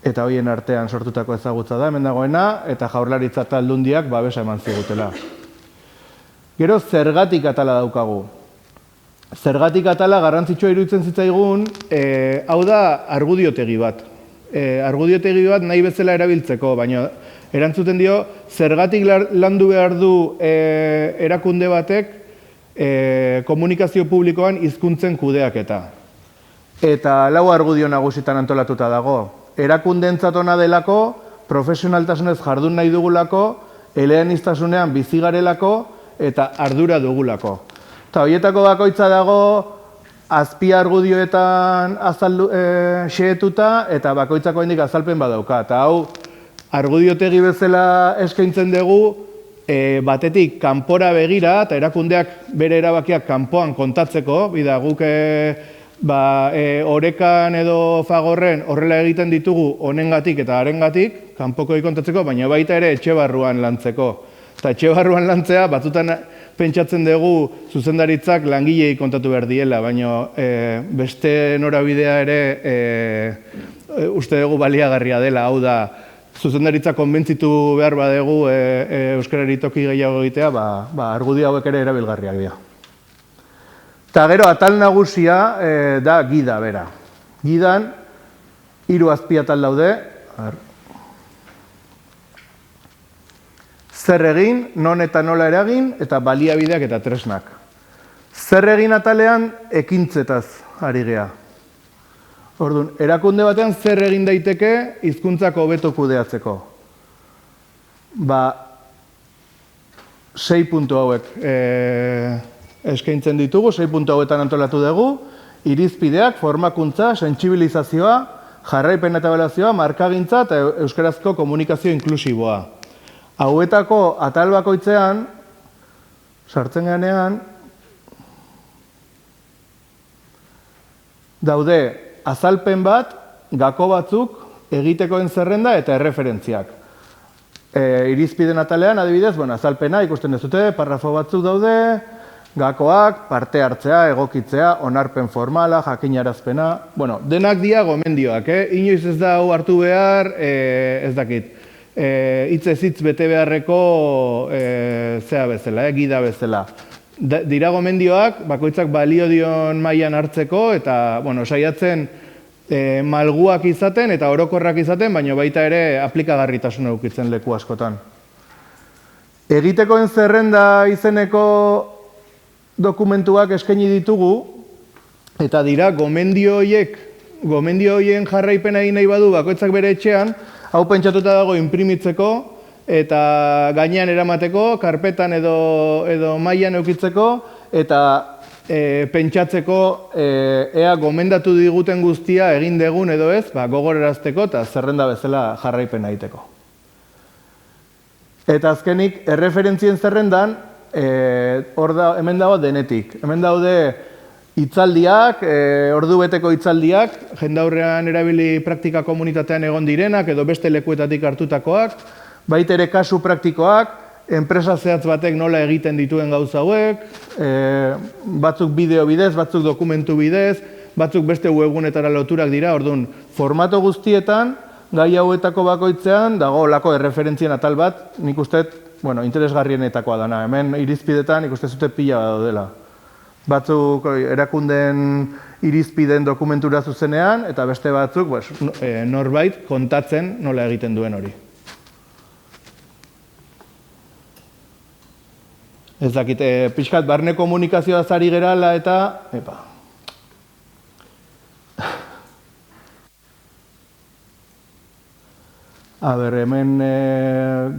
eta hoien artean sortutako ezagutza da, hemen dagoena, eta Jaurlaritza eta Aldundiak babesa eman zigutela. Gero, zergatik atala daukagu. Zergatik atala garrantzitsua iruditzen zitzaigun, hau da argudiotegi bat. Argudiotegi bat nahi bezala erabiltzeko, baina erantzuten dio, zergatik landu behar du erakunde batek komunikazio publikoan hizkuntzen kudeaketa. Eta lau argudio nagusitan antolatuta dago. Erakundeentzat ona delako, profesionaltasunez jardun nahi dugulako, eleaniztasunean bizi garelako eta ardura dugulako. Eta horietako bakoitza dago azpi argudioetan xehetuta eta bakoitzako hendik azalpen badauka. Eta hau, argudiotegi bezala eskaintzen dugu, batetik kanpora begira eta erakundeak bere erabakiak kanpoan kontatzeko, bida guk orekan edo fagorren horrela egiten ditugu honengatik eta harengatik, kanpokoi kontatzeko, baina baita ere etxe barruan lantzeko. Eta etxe barruan lantzea, batzutan pentsatzen dugu zuzendaritzak langilei kontatu behar diela, baina beste norabidea ere uste dugu baliagarria dela, hau da, zuzendaritza konbentzitu behar badegu euskarari toki gehiago egitea, argudio hauek ere erabilgarriak dira. Eta gero, atal nagusia da gida bera. Gidan, 3 azpiatal daude. Zer egin, non eta nola eragin, eta baliabideak eta tresnak. Zer egin atalean, ekintzetaz ari gea. Orduan, erakunde batean zer egin daiteke hizkuntzak hobeto kudeatzeko. 6 puntu hauek eskaintzen ditugu, 6 puntu hauetan antolatu dugu, irizpideak, formakuntza, sentsibilizazioa, jarraipen eta ebaluazioa, markagintza eta euskarazko komunikazio inklusiboa. Hauetako atal bakoitzean, sartzen ganean, daude azalpen bat, gako batzuk, egitekoen zerrenda eta erreferentziak. Irizpiden atalean, adibidez, azalpena ikusten dezute, parrafo batzuk daude, gakoak, parte hartzea, egokitzea, onarpen formala, jakinarazpena, denak dia gomendioak, inoiz ez da hau hartu behar, ez dakit. Hitzez hitz bete beharreko zea bezala, gida bezala. Dira gomendioak, bakoitzak balio dion mailan hartzeko, eta saiatzen malguak izaten eta orokorrak izaten, baina baita ere aplikagarritasuna edukitzen leku askotan. Egitekoen zerrenda izeneko dokumentuak eskaini ditugu, eta dira gomendio horien jarraipena egin nahi badu bakoitzak bere etxean, hau pentsatuta dago inprimitzeko eta gainean eramateko, karpetan edo mailan eukitzeko, eta pentsatzeko ea gomendatu diguten guztia egin degun edo ez, gogorarazteko eta zerrenda bezala jarraipena egiteko. Eta azkenik, erreferentzien zerrendan, hemen dago denetik. Hemen daude hitzaldiak, ordubeteko hitzaldiak, jendaurrean erabili praktika komunitatean egon direnak edo beste lekuetatik hartutakoak, baita ere kasu praktikoak, enpresa zehatz batek nola egiten dituen gauza hauek, batzuk bideo bidez, batzuk dokumentu bidez, batzuk beste webgunetara loturak dira, orduan, formato guztietan, gai hauetako bakoitzean, dago olako erreferentzien atal bat, nik uste, interesgarrienetakoa dana. Hemen irizpidetan nik uste zute pila daudela. Batzuk erakundeen irizpideen dokumentura zuzenean, eta beste batzuk norbait kontatzen nola egiten duen hori. Ez dakit, pixkat barne komunikazioa zari gerala eta... hemen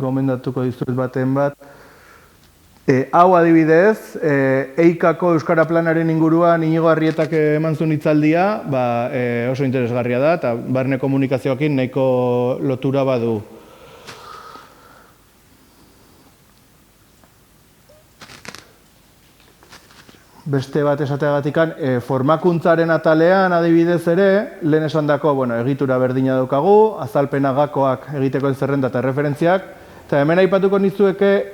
gomendatuko dizuet baten bat. Hau adibidez, EIKako Euskara Planaren inguruan Inigo Arrietak eman zuen hitzaldia, oso interesgarria da, eta barne komunikazioakin nahiko lotura badu. Beste bat esateagatikan, formakuntzaren atalean adibidez ere, lehen esandako, egitura berdina daukagu, azalpena gakoak egiteko zerrenda eta referentziak, eta hemen aipatuko nizueke,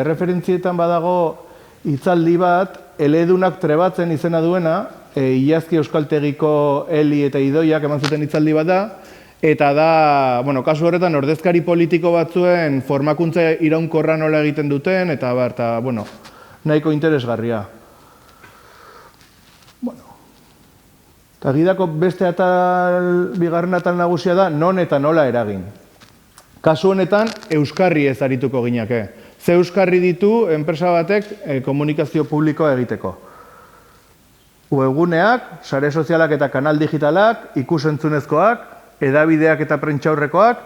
referentzietan badago hitzaldi bat, eledunak trebatzen izena duena, Iazki Euskaltegiko Eli eta Idoiak eman zuten hitzaldi bat da, eta da, kasu horretan, ordezkari politiko batzuen formakuntza iraunkorra nola egiten duten, eta nahiko interesgarria. Eta gidako beste bigarren atal nagusia da, non eta nola eragin. Kasu honetan, euskarri ez arituko ginake. Ze euskarri ditu enpresa batek komunikazio publikoa egiteko. Webguneak, sare sozialak eta kanal digitalak, ikusentzunezkoak, hedabideak eta prentsaurrekoak,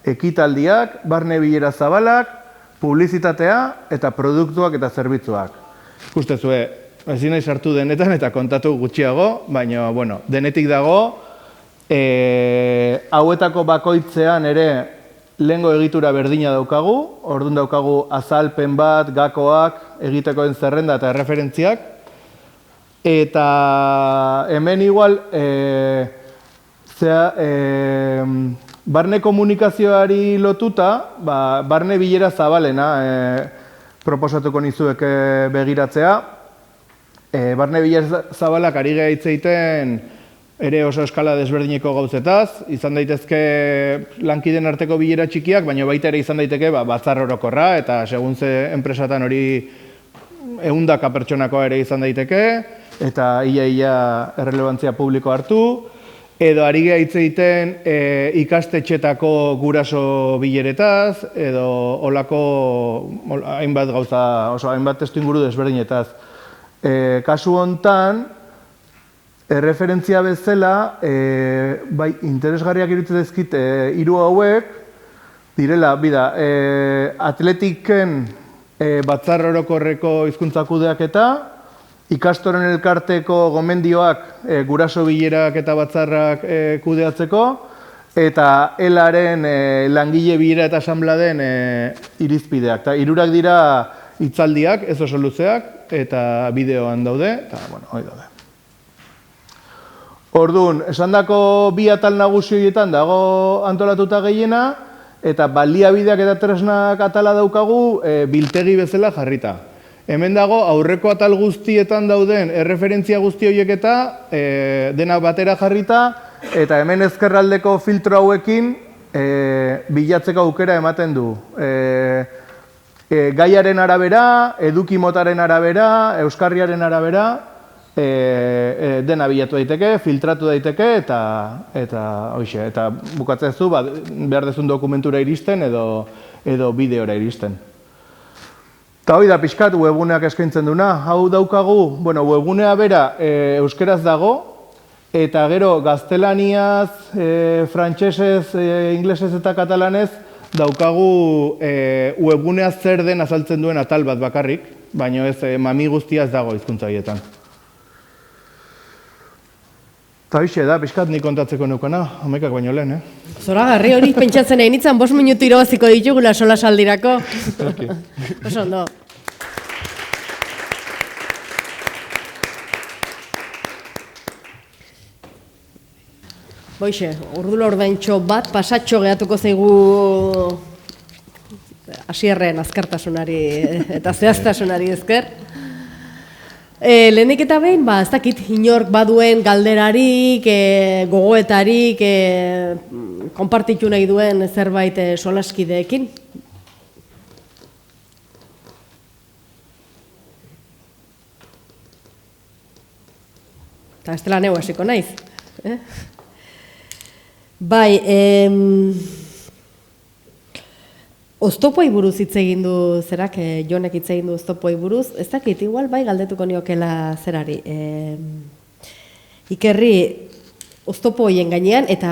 ekitaldiak, barne bilera zabalak, publizitatea eta produktuak eta zerbitzuak. Ikustezue, ezin nahi sartu denetan eta kontatu gutxiago, baina, denetik dago, hauetako bakoitzean ere lehengo egitura berdina daukagu, orduan daukagu azalpen bat, gakoak, egitekoen zerrenda eta referentziak, eta hemen igual, barne komunikazioari lotuta, barne bilera zabalena proposatuko nizuek begiratzea. Barne bilera zabalak ari geha hitz egiten ere oso eskala desberdineko gauzetaz, izan daitezke lankideen arteko bilera txikiak, baina baita ere izan daiteke batzar orokorra, eta segun ze enpresatan hori 100 pertsonakoa ere izan daiteke, eta ia errelebantzia publiko hartu, edo ari geha hitz egiten ikastetxetako guraso bileretaz, edo olako hainbat gauza, hainbat testu inguru desberdinetaz. Kasu hontan, erreferentzia bezala, interesgarriak iruditzen zaizkit hiru hauek, direla, atletiken batzar orokorreko hizkuntza kudeaketa, ikastoren elkarteko gomendioak guraso bilerak eta batzarrak kudeatzeko, eta elaren langile bilera eta asanbladen irizpideak. Hirurak dira hitzaldiak, ez oso luzeak, eta bideoan daude, eta, hori daude. Orduan, esandako bi atal nagusi horietan dago antolatuta gehiena, eta baliabideak eta tresnak atala daukagu biltegi bezala jarrita. Hemen dago aurreko atal guztietan dauden erreferentzia guzti horiek eta denak batera jarrita, eta hemen ezkerraldeko filtro hauekin bilatzeko aukera ematen du. Gaiaren arabera, eduki motaren arabera, euskarriaren arabera, dena bilatu daiteke, filtratu daiteke, eta bukatzen zu, behar dezun dokumentura iristen edo bideora iristen. Eta hori da pixkat webguneak eskaintzen duna. Hau daukagu, webgunea bera euskeraz dago, eta gero gaztelaniaz, frantsesez, inglesez eta katalanez, daukagu webgunea zer den azaltzen duen atal bat bakarrik, baina ez mami guztia ez dago hizkuntza horietan. Eta hoxe da, pixkat nik kontatzeko neukana, 11 baino lehen, Zoragarri hori pentsatzen egin nintzen, 5 minutu irabaziko ditugula sola saldirako. Oso ondo. Boixe, ordulo ordaintxo bat, pasatxo gehatuko zaigu Asierren azkartasunari eta zehaztasunari ezker. Lehenik eta behin, ez dakit, inork baduen galderarik, gogoetarik, konpartitu nahi duen zerbait solaskideekin. Eta ez dela neu hasiko naiz. Bai, Oztopoi buruz hitz egin du, zerak, Jonek hitz egin du oztopoi buruz, ez dakit, igual bai galdetuko niokela zerari. Ikerri, oztopoien gainean, eta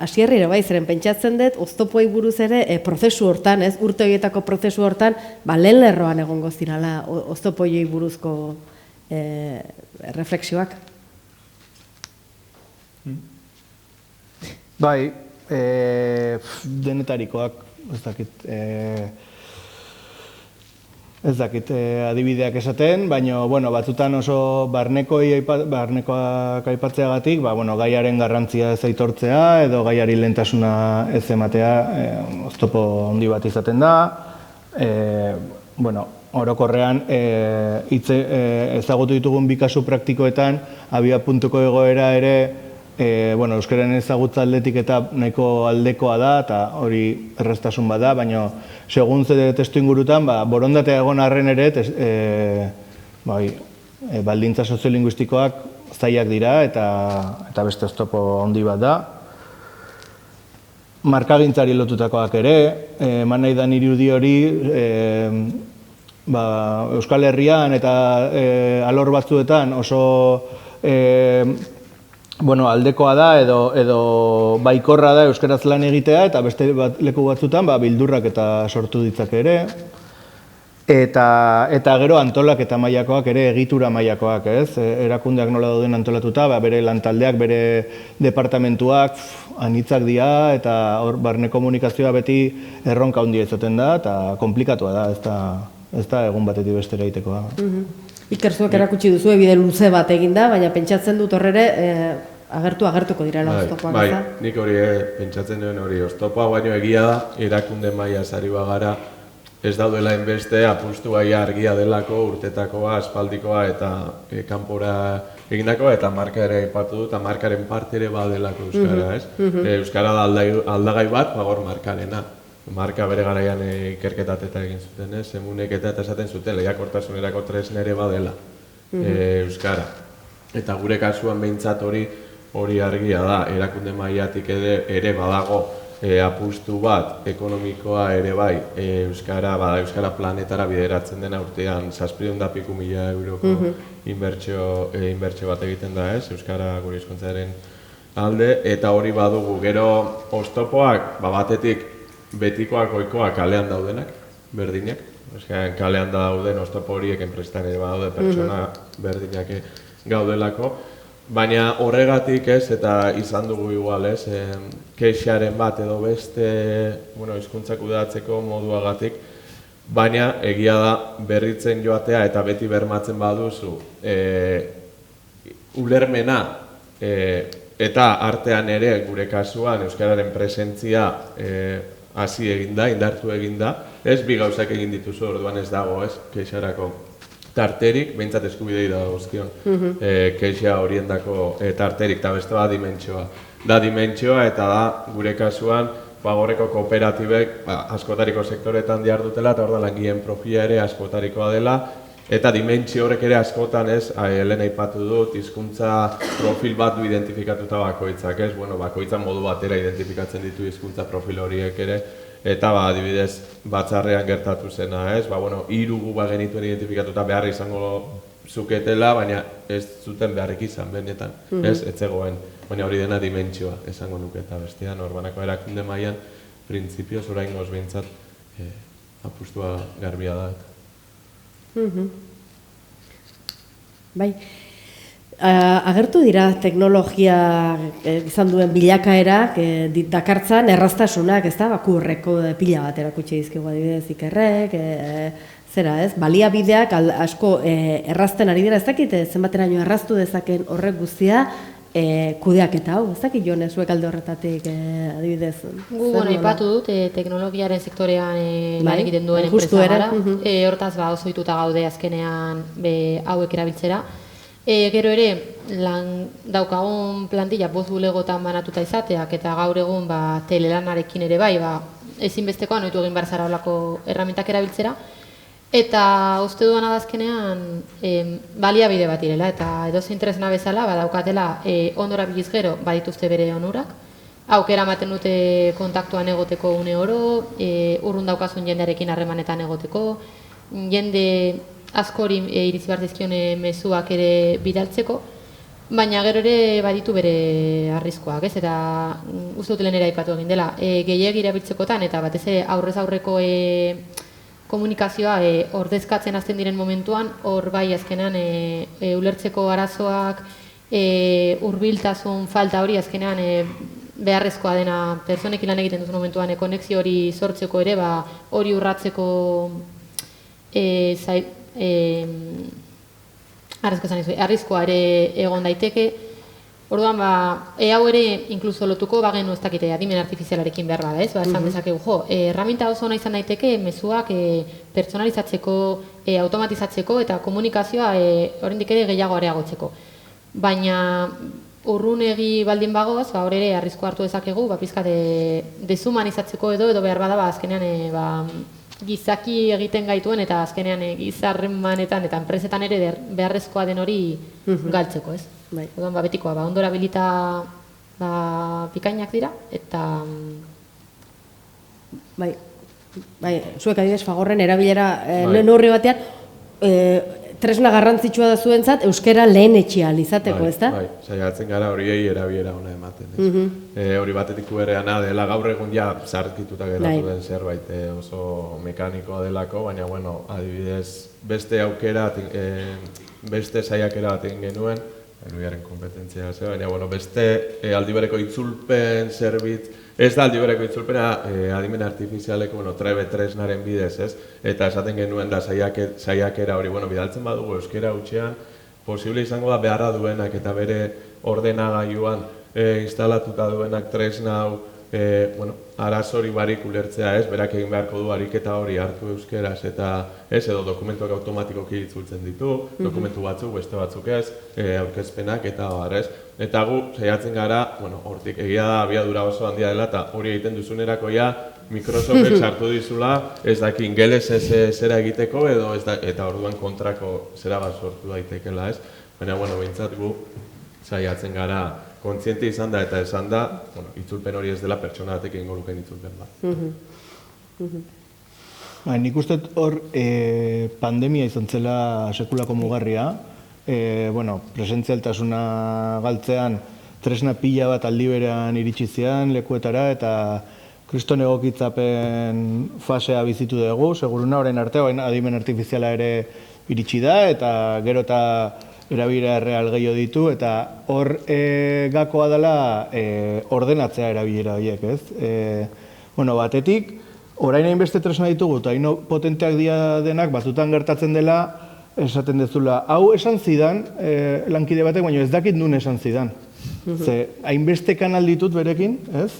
hasierri ere bai, zeren pentsatzen dut, oztopoi buruz ere prozesu hortan, ez, urte horietako prozesu hortan, lehen lerroan egongo zirala oztopoiei buruzko reflexioak. Bai, denetarikoak, ez dakit adibideak esaten, baina batzutan oso barnekoak aipatzeagatik, gaiaren garrantzia ez aitortzea edo gaiari lehentasuna ez ematea oztopo handi bat izaten da. Orokorrean ezagutu ditugun bi kasu praktikoetan abiapuntuko egoera ere euskaren ezagutza aldetik eta nahiko aldekoa da, eta hori erraztasun bat da, baina segun ze testu ingurutan, borondatea egon arren ere, baldintza soziolinguistikoak zailak dira eta beste oztopo handi bat da. Markagintzari lotutakoak ere, eman nahi da irudi hori, Euskal Herrian eta alor batzuetan oso aldekoa da edo baikorra da euskaraz lan egitea, eta beste leku batzutan bildurrak eta sortu ditzake ere. Eta gero antolaketa mailakoak ere, egitura mailakoak, ez? Erakundeak nola dauden antolatuta, bere lantaldeak, bere departamentuak anitzak dira, eta hor barne komunikazioa beti erronka handia izaten da, eta konplikatua da, ez da egun batetik bestera egitekoa. Ikerzuek erakutsi duzu, bide luze bat eginda, baina pentsatzen dut horrere agertuko direla oztopoak. Bai, nik hori pentsatzen duen hori oztopoa, baino egia da, erakunde maila sari bagara ez daudela enbeste apustu gaia argia delako, urtetakoa, aspaldikoa eta kanpora egindakoa, eta marka ere aipatu dut, eta markaren parte ere badelako euskara, ez? Euskara da aldagai bat, bagor markarena. Marka bere garaian ikerketateta egin zuten, emunek eta esaten zuten, lehiakortasunerako tresna ere badela euskara. Eta gure kasuan behintzat hori argia da, erakunde mailatik ere badago apustu bat ekonomikoa ere bai euskara planetara bideratzen dena urtean 700.000 euroko inbertsio bat egiten da, euskara gure hizkuntzaren alde, eta hori badugu. Gero oztopoak batetik betikoak ohikoak kalean daudenak, berdinak. Kalean dauden oztopo horiek enpresetan ere badaude pertsona berdinak gaudelako. Baina horregatik eta izan dugu igual, kexaren bat edo beste hizkuntzak kudeatzeko moduagatik, baina egia da berritzen joatea eta beti bermatzen baduzu ulermena eta artean ere gure kasuan euskararen presentzia hasi eginda, indartu eginda, bi gauzak egin dituzu, orduan ez dago, kexarako tarterik, behintzat eskubidei da guzkion, kexa horiendako tarterik, eta beste bat dimentsioa. Da dimentsioa eta da gure kasuan gorreko kooperatibek askotariko sektoretan dihardutela, eta orduan langileen profila ere askotarikoa dela, eta dimentsio horrek ere askotan lehen aipatu dut, hizkuntza profil bat du identifikatuta bakoitzak, bakoitzan modu batera identifikatzen ditu hizkuntza profil horiek ere, eta adibidez batzarrean gertatu zena, 3 gu genituen identifikatuta behar izango zuketela, baina ez zuten beharrik izan benetan, ez zegoen, baina hori dena dimentsioa esango nuke, eta bestean orbanako erakunde mailan printzipioz oraingoz behintzat apustua garbia da. Bai, agertu dira teknologia izan duen bilakaerak dakartzan erraztasunak, ez da, bakurreko pila bat erakutsi dizkigu adibidez Ikerrek, baliabideak asko errazten ari dira, ez dakit zenbateraino erraztu dezaken horrek guztia kudeaketa hau, ez dakit Jon, zuek alde horretatik adibidez. Gu aipatu dut teknologiaren sektorean lan egiten duen enpresa gara, hortaz oso ohituta gaude azkenean hauek erabiltzera. Gero ere, daukagun plantilla 5 bulegotan banatuta izateak, eta gaur egun telelanarekin ere bai, ezinbestekoan ohitu egin behar zara horrelako erramintak erabiltzera, eta uste duan adazkenean baliabide bat direla, eta edozein tresna bezala badaukatela ondora biliz gero badituzte bere onurak, aukera ematen dute kontaktuan egoteko une oro, urrun daukazun jendearekin harremanetan egoteko, jende askori iritsi behar dizkion mezuak ere bidaltzeko, baina gero ere baditu bere arriskuak, ez? Eta uste dut lehen ere aipatu egin dela, gehiegi erabiltzekotan eta batez ere aurrez aurreko komunikazioa ordezkatzen hasten diren momentuan, hor bai azkenean ulertzeko arazoak, hurbiltasun falta hori azkenean beharrezkoa dena pertsonekin lan egiten duzun momentuan konexio hori sortzeko ere, hori urratzeko arriskoa ere egon daiteke. Orduan, hau ere inkluso lotuko bagenu ez dakite adimen artifizialarekin behar bada, ez? Esan dezakegu, erraminta oso ona izan daiteke mezuak pertsonalizatzeko, automatizatzeko eta komunikazioa oraindik ere gehiago areagotzeko. Baina urrunegi baldin bagoaz, hor ere arrisko hartu dezakegu, pizkat deshumanizatzeko edo behar bada azkenean gizaki egiten gaituen eta azkenean gizarremanetan eta enpresetan ere beharrezkoa den hori galtzeko, ez? Orduan, betikoa, ondora bilita pikainak dira, eta... Zuek adibidez Fagorren erabilera neurri batean, tresna garrantzitsua da zuentzat euskara lehen etxea izateko, ezta? Bai, saiatzen gara horiei erabilera ona ematen. Hori batetik bereana dela gaur egun ja zarkituta geratu den zerbait oso mekanikoa delako, baina bueno, adibidez beste aukera, beste saiakera bat egin genuen, Elbiaren kompetentzia ze, baina bueno, beste aldibereko itzulpen zerbitz, ez da aldibereko itzulpena adimen artifizialeko, trebe tresnaren bidez, ez? Eta esaten genuen da saiakera hori, bidaltzen badugu euskera hutsean, posible izango da beharra duenak eta bere ordenagailuan instalatuta duenak tresna hau, arazori barik ulertzea, ez? Berak egin beharko du ariketa hori hartu euskeraz eta ez, edo dokumentuak automatikoki itzultzen ditu, dokumentu batzuk, beste batzuk ez, aurkezpenak eta ez. Eta gu, saiatzen gara, hortik egia da abiadura oso handia dela eta hori egiten duzunerako ja Microsoftek sartu dizula, ez daki ingeles zera egiteko edo eta orduan kontrako zera bat sortu daitekela, ez? Baina, behintzat gu saiatzen gara kontziente izan da eta esan da, itzulpen hori ez dela pertsona batek egingo lukeen itzulpen bat. Nik uste hor pandemia izan zela sekulako mugarria, presentzialtasuna galtzean tresna pila bat aldi berean iritsi zian lekuetara eta kriston egokitzapen fasea bizitu dugu, seguruna orain arte, adimen artifiziala ere iritsi da eta gero eta erabilera erreal gehiago ditu, eta hor gakoa dela ordenatzea erabilera horiek, ez? Batetik, orain hainbeste tresna ditugu, eta hain potenteak dira denak, batzutan gertatzen dela, esaten dezula, hau esan zidan, lankide batek, baina ez dakit nun esan zidan. Ze, hainbeste kanal ditut berekin, ez?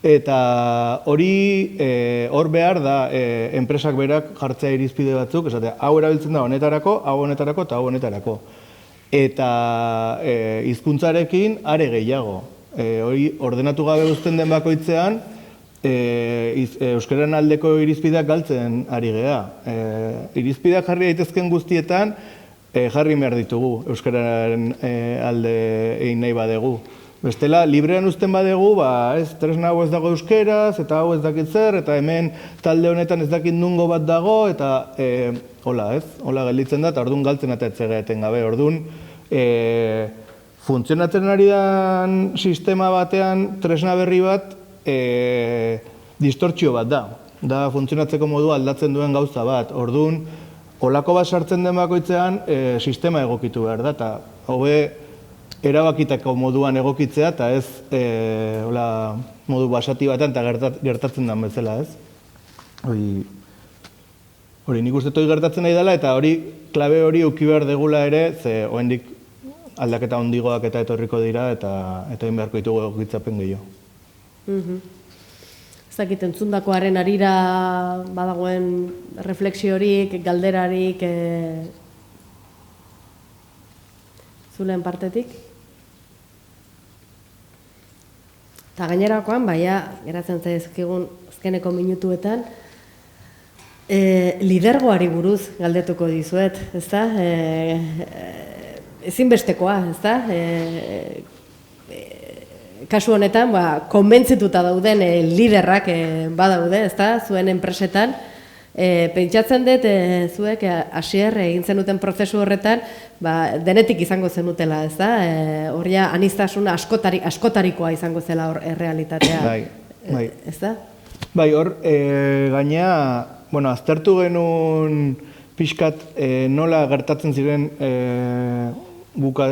Eta hori hor behar da enpresak berak jartzea irizpide batzuk, esatea, hau erabiltzen da honetarako, hau honetarako eta hau honetarako. Eta hizkuntzarekin are gehiago. Hori ordenatu gabe uzten den bakoitzean, euskararen aldeko irizpideak galtzen ari gea. Irizpideak jarri daitezken guztietan jarri behar ditugu euskararen alde egin nahi badegu. Bestela, librean uzten badegu, tresna hau ez dago euskeraz, eta hau ez dakit zer, eta hemen talde honetan ez dakit nungo bat dago, eta hola, ez? Hola gelditzen da, eta orduan galtzen eta etzegaeten gabe. Orduan, funtzionatzen ari den sistema batean tresna berri bat distortzio bat da. Da, funtzionatzeko modua aldatzen duen gauza bat. Orduan, holako bat sartzen den bakoitzean sistema egokitu behar da, eta hobe erabakitako moduan egokitzea, eta ez modu basati batean eta gertatzen den bezala, ez? Hori nik uste gertatzen nahi dela, eta hori klabe hori uki behar degula ere, ze oraindik aldaketa ondigoak eta etorriko dira, eta egin beharko ditugu egokitzapen gehiago. Ez dakit entzundakoaren arira badagoen reflexiorik, galderarik, zulen partetik? Eta gainerakoan, geratzen zaizkigun azkeneko minutuetan, lidergoari buruz galdetuko dizuet, ezta? Ezinbestekoa, ezta? kasu honetan, konbentzituta dauden liderrak badaude, ezta, zuen enpresetan. Pentsatzen dut, zuek hasier egin zenuten prozesu horretan, denetik izango zenutela, ez da? Horria aniztasuna askotarikoa izango zela hor errealitatea. Bai. Ez da? Bai, hor, gainea, aztertu genuen pixkat nola gertatzen ziren guk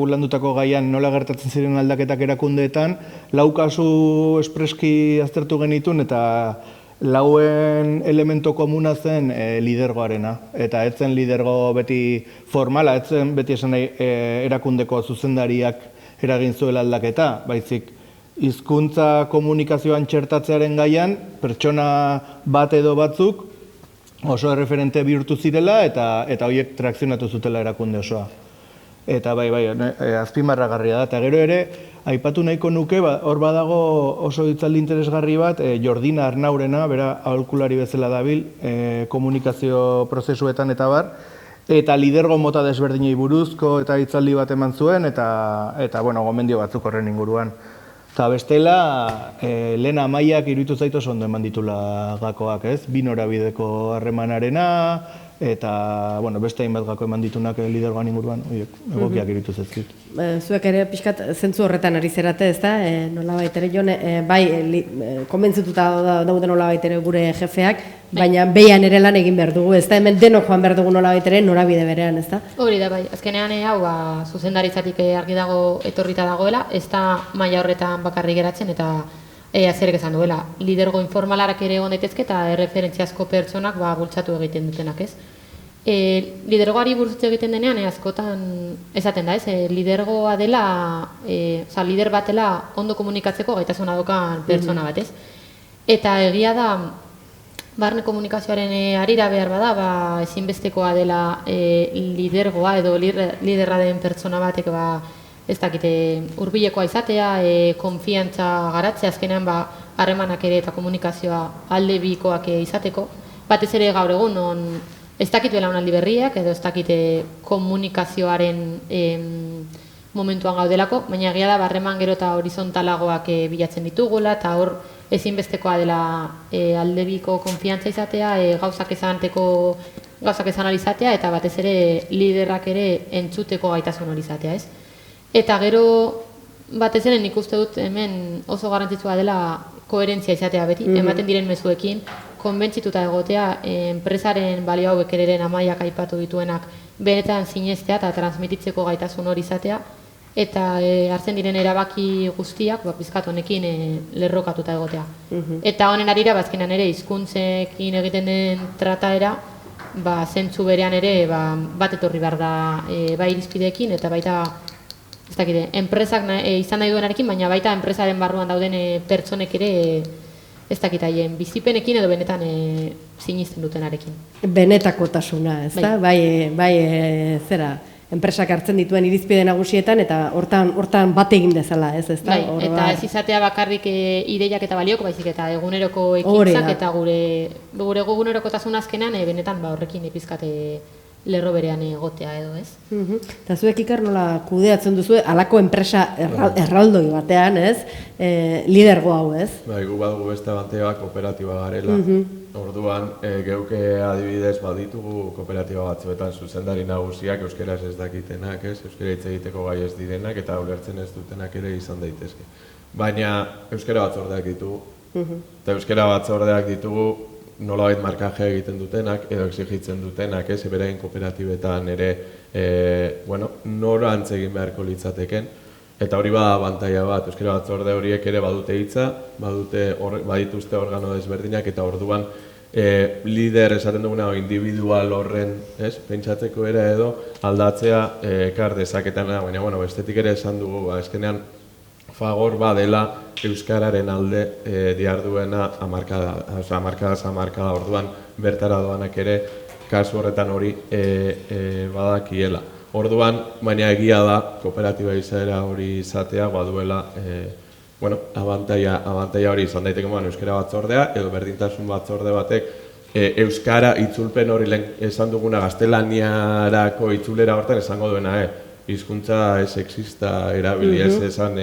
landutako gaian nola gertatzen ziren aldaketak erakundeetan, 4 kasu espreski aztertu genitun eta lauen elemento komuna zen lidergoarena. Eta ez zen lidergo beti formala, ez zen beti esan nahi erakundeko zuzendariak eragin zuela aldaketa, baizik hizkuntza komunikazioan txertatzearen gaian, pertsona bat edo batzuk oso erreferente bihurtu zirela eta horiek trakzionatu zutela erakunde osoa. Eta bai, azpimarragarria da. Eta gero ere, aipatu nahiko nuke, hor badago oso hitzaldi interesgarri bat, Jordina Arnaurena, bera aholkulari bezala dabil, komunikazio prozesuetan eta bar, eta lidergo mota desberdinei buruzko eta hitzaldi bat eman zuen, eta gomendio batzuk horren inguruan. Eta bestela, Lena Amaiak iruditu zaitu oso ondo eman ditula gakoak, ez? 2 norabideko harremanarena, eta beste hainbat gako eman ditunak lidergoan inguruan, egokiak iruditu zaizkit. Zuek ere pixkat zentzu horretan ari zerate, ez da? Nolabait ere, Jon, bai, konbentzituta daude nolabait ere gure jefeak, baina behian ere lan egin behar dugu, ez da? Hemen denok joan behar dugu nolabait ere norabide berean, ez da? Hori da, bai. Azkenean hau zuzendaritzatik argi dago etorrita dagoela, ez da maila horretan bakarrik geratzen eta azerek esan duela. Lidergo informalarak ere egon daitezke eta erreferentziazko pertsonak bultzatu egiten dutenak, ez? Lidergoari buruz egiten denean, askotan esaten da, ez? Lidergoa dela, lider batela ondo komunikatzeko gaitasuna daukan pertsona bat, ez? Eta egia da, barne komunikazioaren harira behar bada, ezinbestekoa dela lidergoa edo liderra den pertsona batek ez dakite hurbilekoa izatea, konfiantza garatzea, azkenean harremanak ere eta komunikazioa alde bikoak izateko. Batez ere gaur egun, ez dakit belaunaldi berriak edo ez dakite komunikazioaren momentuan gaudelako, baina egia da harreman gero eta horizontalagoak bilatzen ditugula, eta hor ezinbestekoa dela alde biko konfiantza izatea, gauzak esan alizatea, eta batez ere liderrak ere entzuteko gaitasun hori izatea, ez? Eta gero, batez ere nik uste dut hemen oso garrantzitsua dela koherentzia izatea beti, ematen diren mezuekin, konbentzituta egotea, enpresaren balio hauek ereren Amaiak aipatu dituenak benetan sinestea eta transmititzeko gaitasun hori izatea, eta hartzen diren erabaki guztiak, pizkat honekin lerrokatuta egotea. Eta honen arira, bazkenan ere, hizkuntzekin egiten den trataera, zentzu berean ere, bat etorri behar da bai irizpideekin, eta baita ez dakite, enpresak izan nahi duenarekin, baina baita enpresaren barruan dauden pertsonek ere ez dakit haien bizipenekin edo benetan sinisten dutenarekin. Benetakotasuna, ez da? Bai, zera, enpresak hartzen dituen irizpide nagusietan eta hortan bat egin dezala, ez da? Bai, eta ez izatea bakarrik ideiak eta balioko, baizik eta eguneroko ekintzak eta gure egunerokotasun azkenan benetan horrekin epizkate lerro berean egotea edo, ez? Eta zuek Ikar nola kudeatzen duzu, halako enpresa erraldoi batean, ez? Lidergo hau, ez? Bai, gu badugu beste abantea kooperatiba garela. Orduan, geuke adibidez baditugu kooperatiba batzuetan zuzendari nagusiak euskeraz ez dakitenak, ez? Euskera hitz egiteko gai ez direnak eta ulertzen ez dutenak ere izan daitezke. Baina euskera batzordeak ditugu. Eta euskera batzordeak ditugu nolabait markaje egiten dutenak edo exigitzen dutenak, ez, beraien kooperatibetan ere, norantz egin beharko litzateken, eta hori abantaila bat, euskara batzorde horiek ere badute hitza, badituzte organo desberdinak, eta orduan lider esaten duguna individual horren, ez, pentsatzeko ere edo aldatzea ekar dezaketana, baina, bestetik ere esan dugu, eskenean Fagor badela euskararen alde diarduena hamarkada orduan bertara doanak ere kasu horretan hori badakiela. Orduan, baina egia da kooperatiba izaera hori izatea baduela abantaila hori izan daiteke euskara batzordea edo berdintasun batzorde batek euskara itzulpen hori lehen esan duguna gaztelaniarako itzulera hortan esango duena hizkuntza sexista erabili ez esan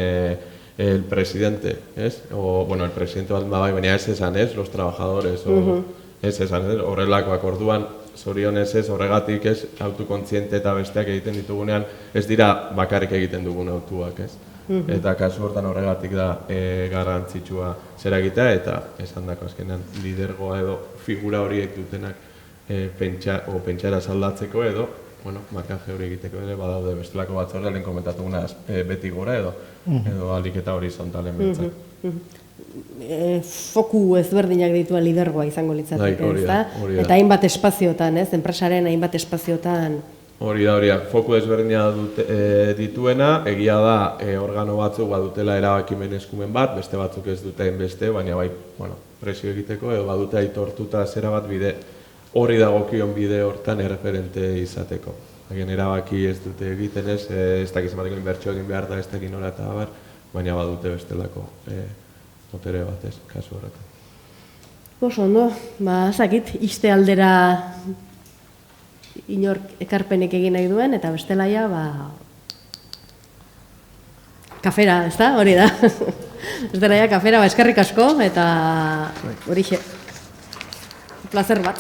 el presidente, ez? O, bueno, el presidente bat bai, baina ez esan, ez? Los trabajadores, o, ez esan, ez? Horrelakoak orduan, zorionez ez, horregatik ez, autokontziente eta besteak egiten ditugunean, ez dira bakarrik egiten dugun autuak, ez? Eta kasu hortan horregatik da garrantzitsua zera egitea, eta esan dako azkenean lidergoa edo figura horiek dutenak pentsara saldatzeko edo, bueno, markaje hori egiteko ere badaude bestelako batzordea lehen komentatu guna beti gora edo aliketa horizontalen bentzak. Foku ezberdinak dituen lidergoa izango litzateke, ezta? Eta hainbat espaziotan, ez? Enpresaren hainbat espaziotan. Hori da, foku ezberdina dituena, egia da organo batzuk badutela erabakimen eskumen bat, beste batzuk ez duten beste, baina bai, bueno, presio egiteko edo badute aitortuta zera bat bide hori dagokion bide hortan erreferente izateko. Hagen erabaki ez dute egiten ez dakiz emateko inbertsio egin behar da ez dakin nola eta abar, baina badute bestelako botere bat ez, kasu horretan. Oso, ondo, zakit, iste aldera inork ekarpenek egin nahi duen, eta bestelaia, kafera, ez da? Hori da. Bestelaia, kafera, eskerrik asko, eta horixe, placer bat.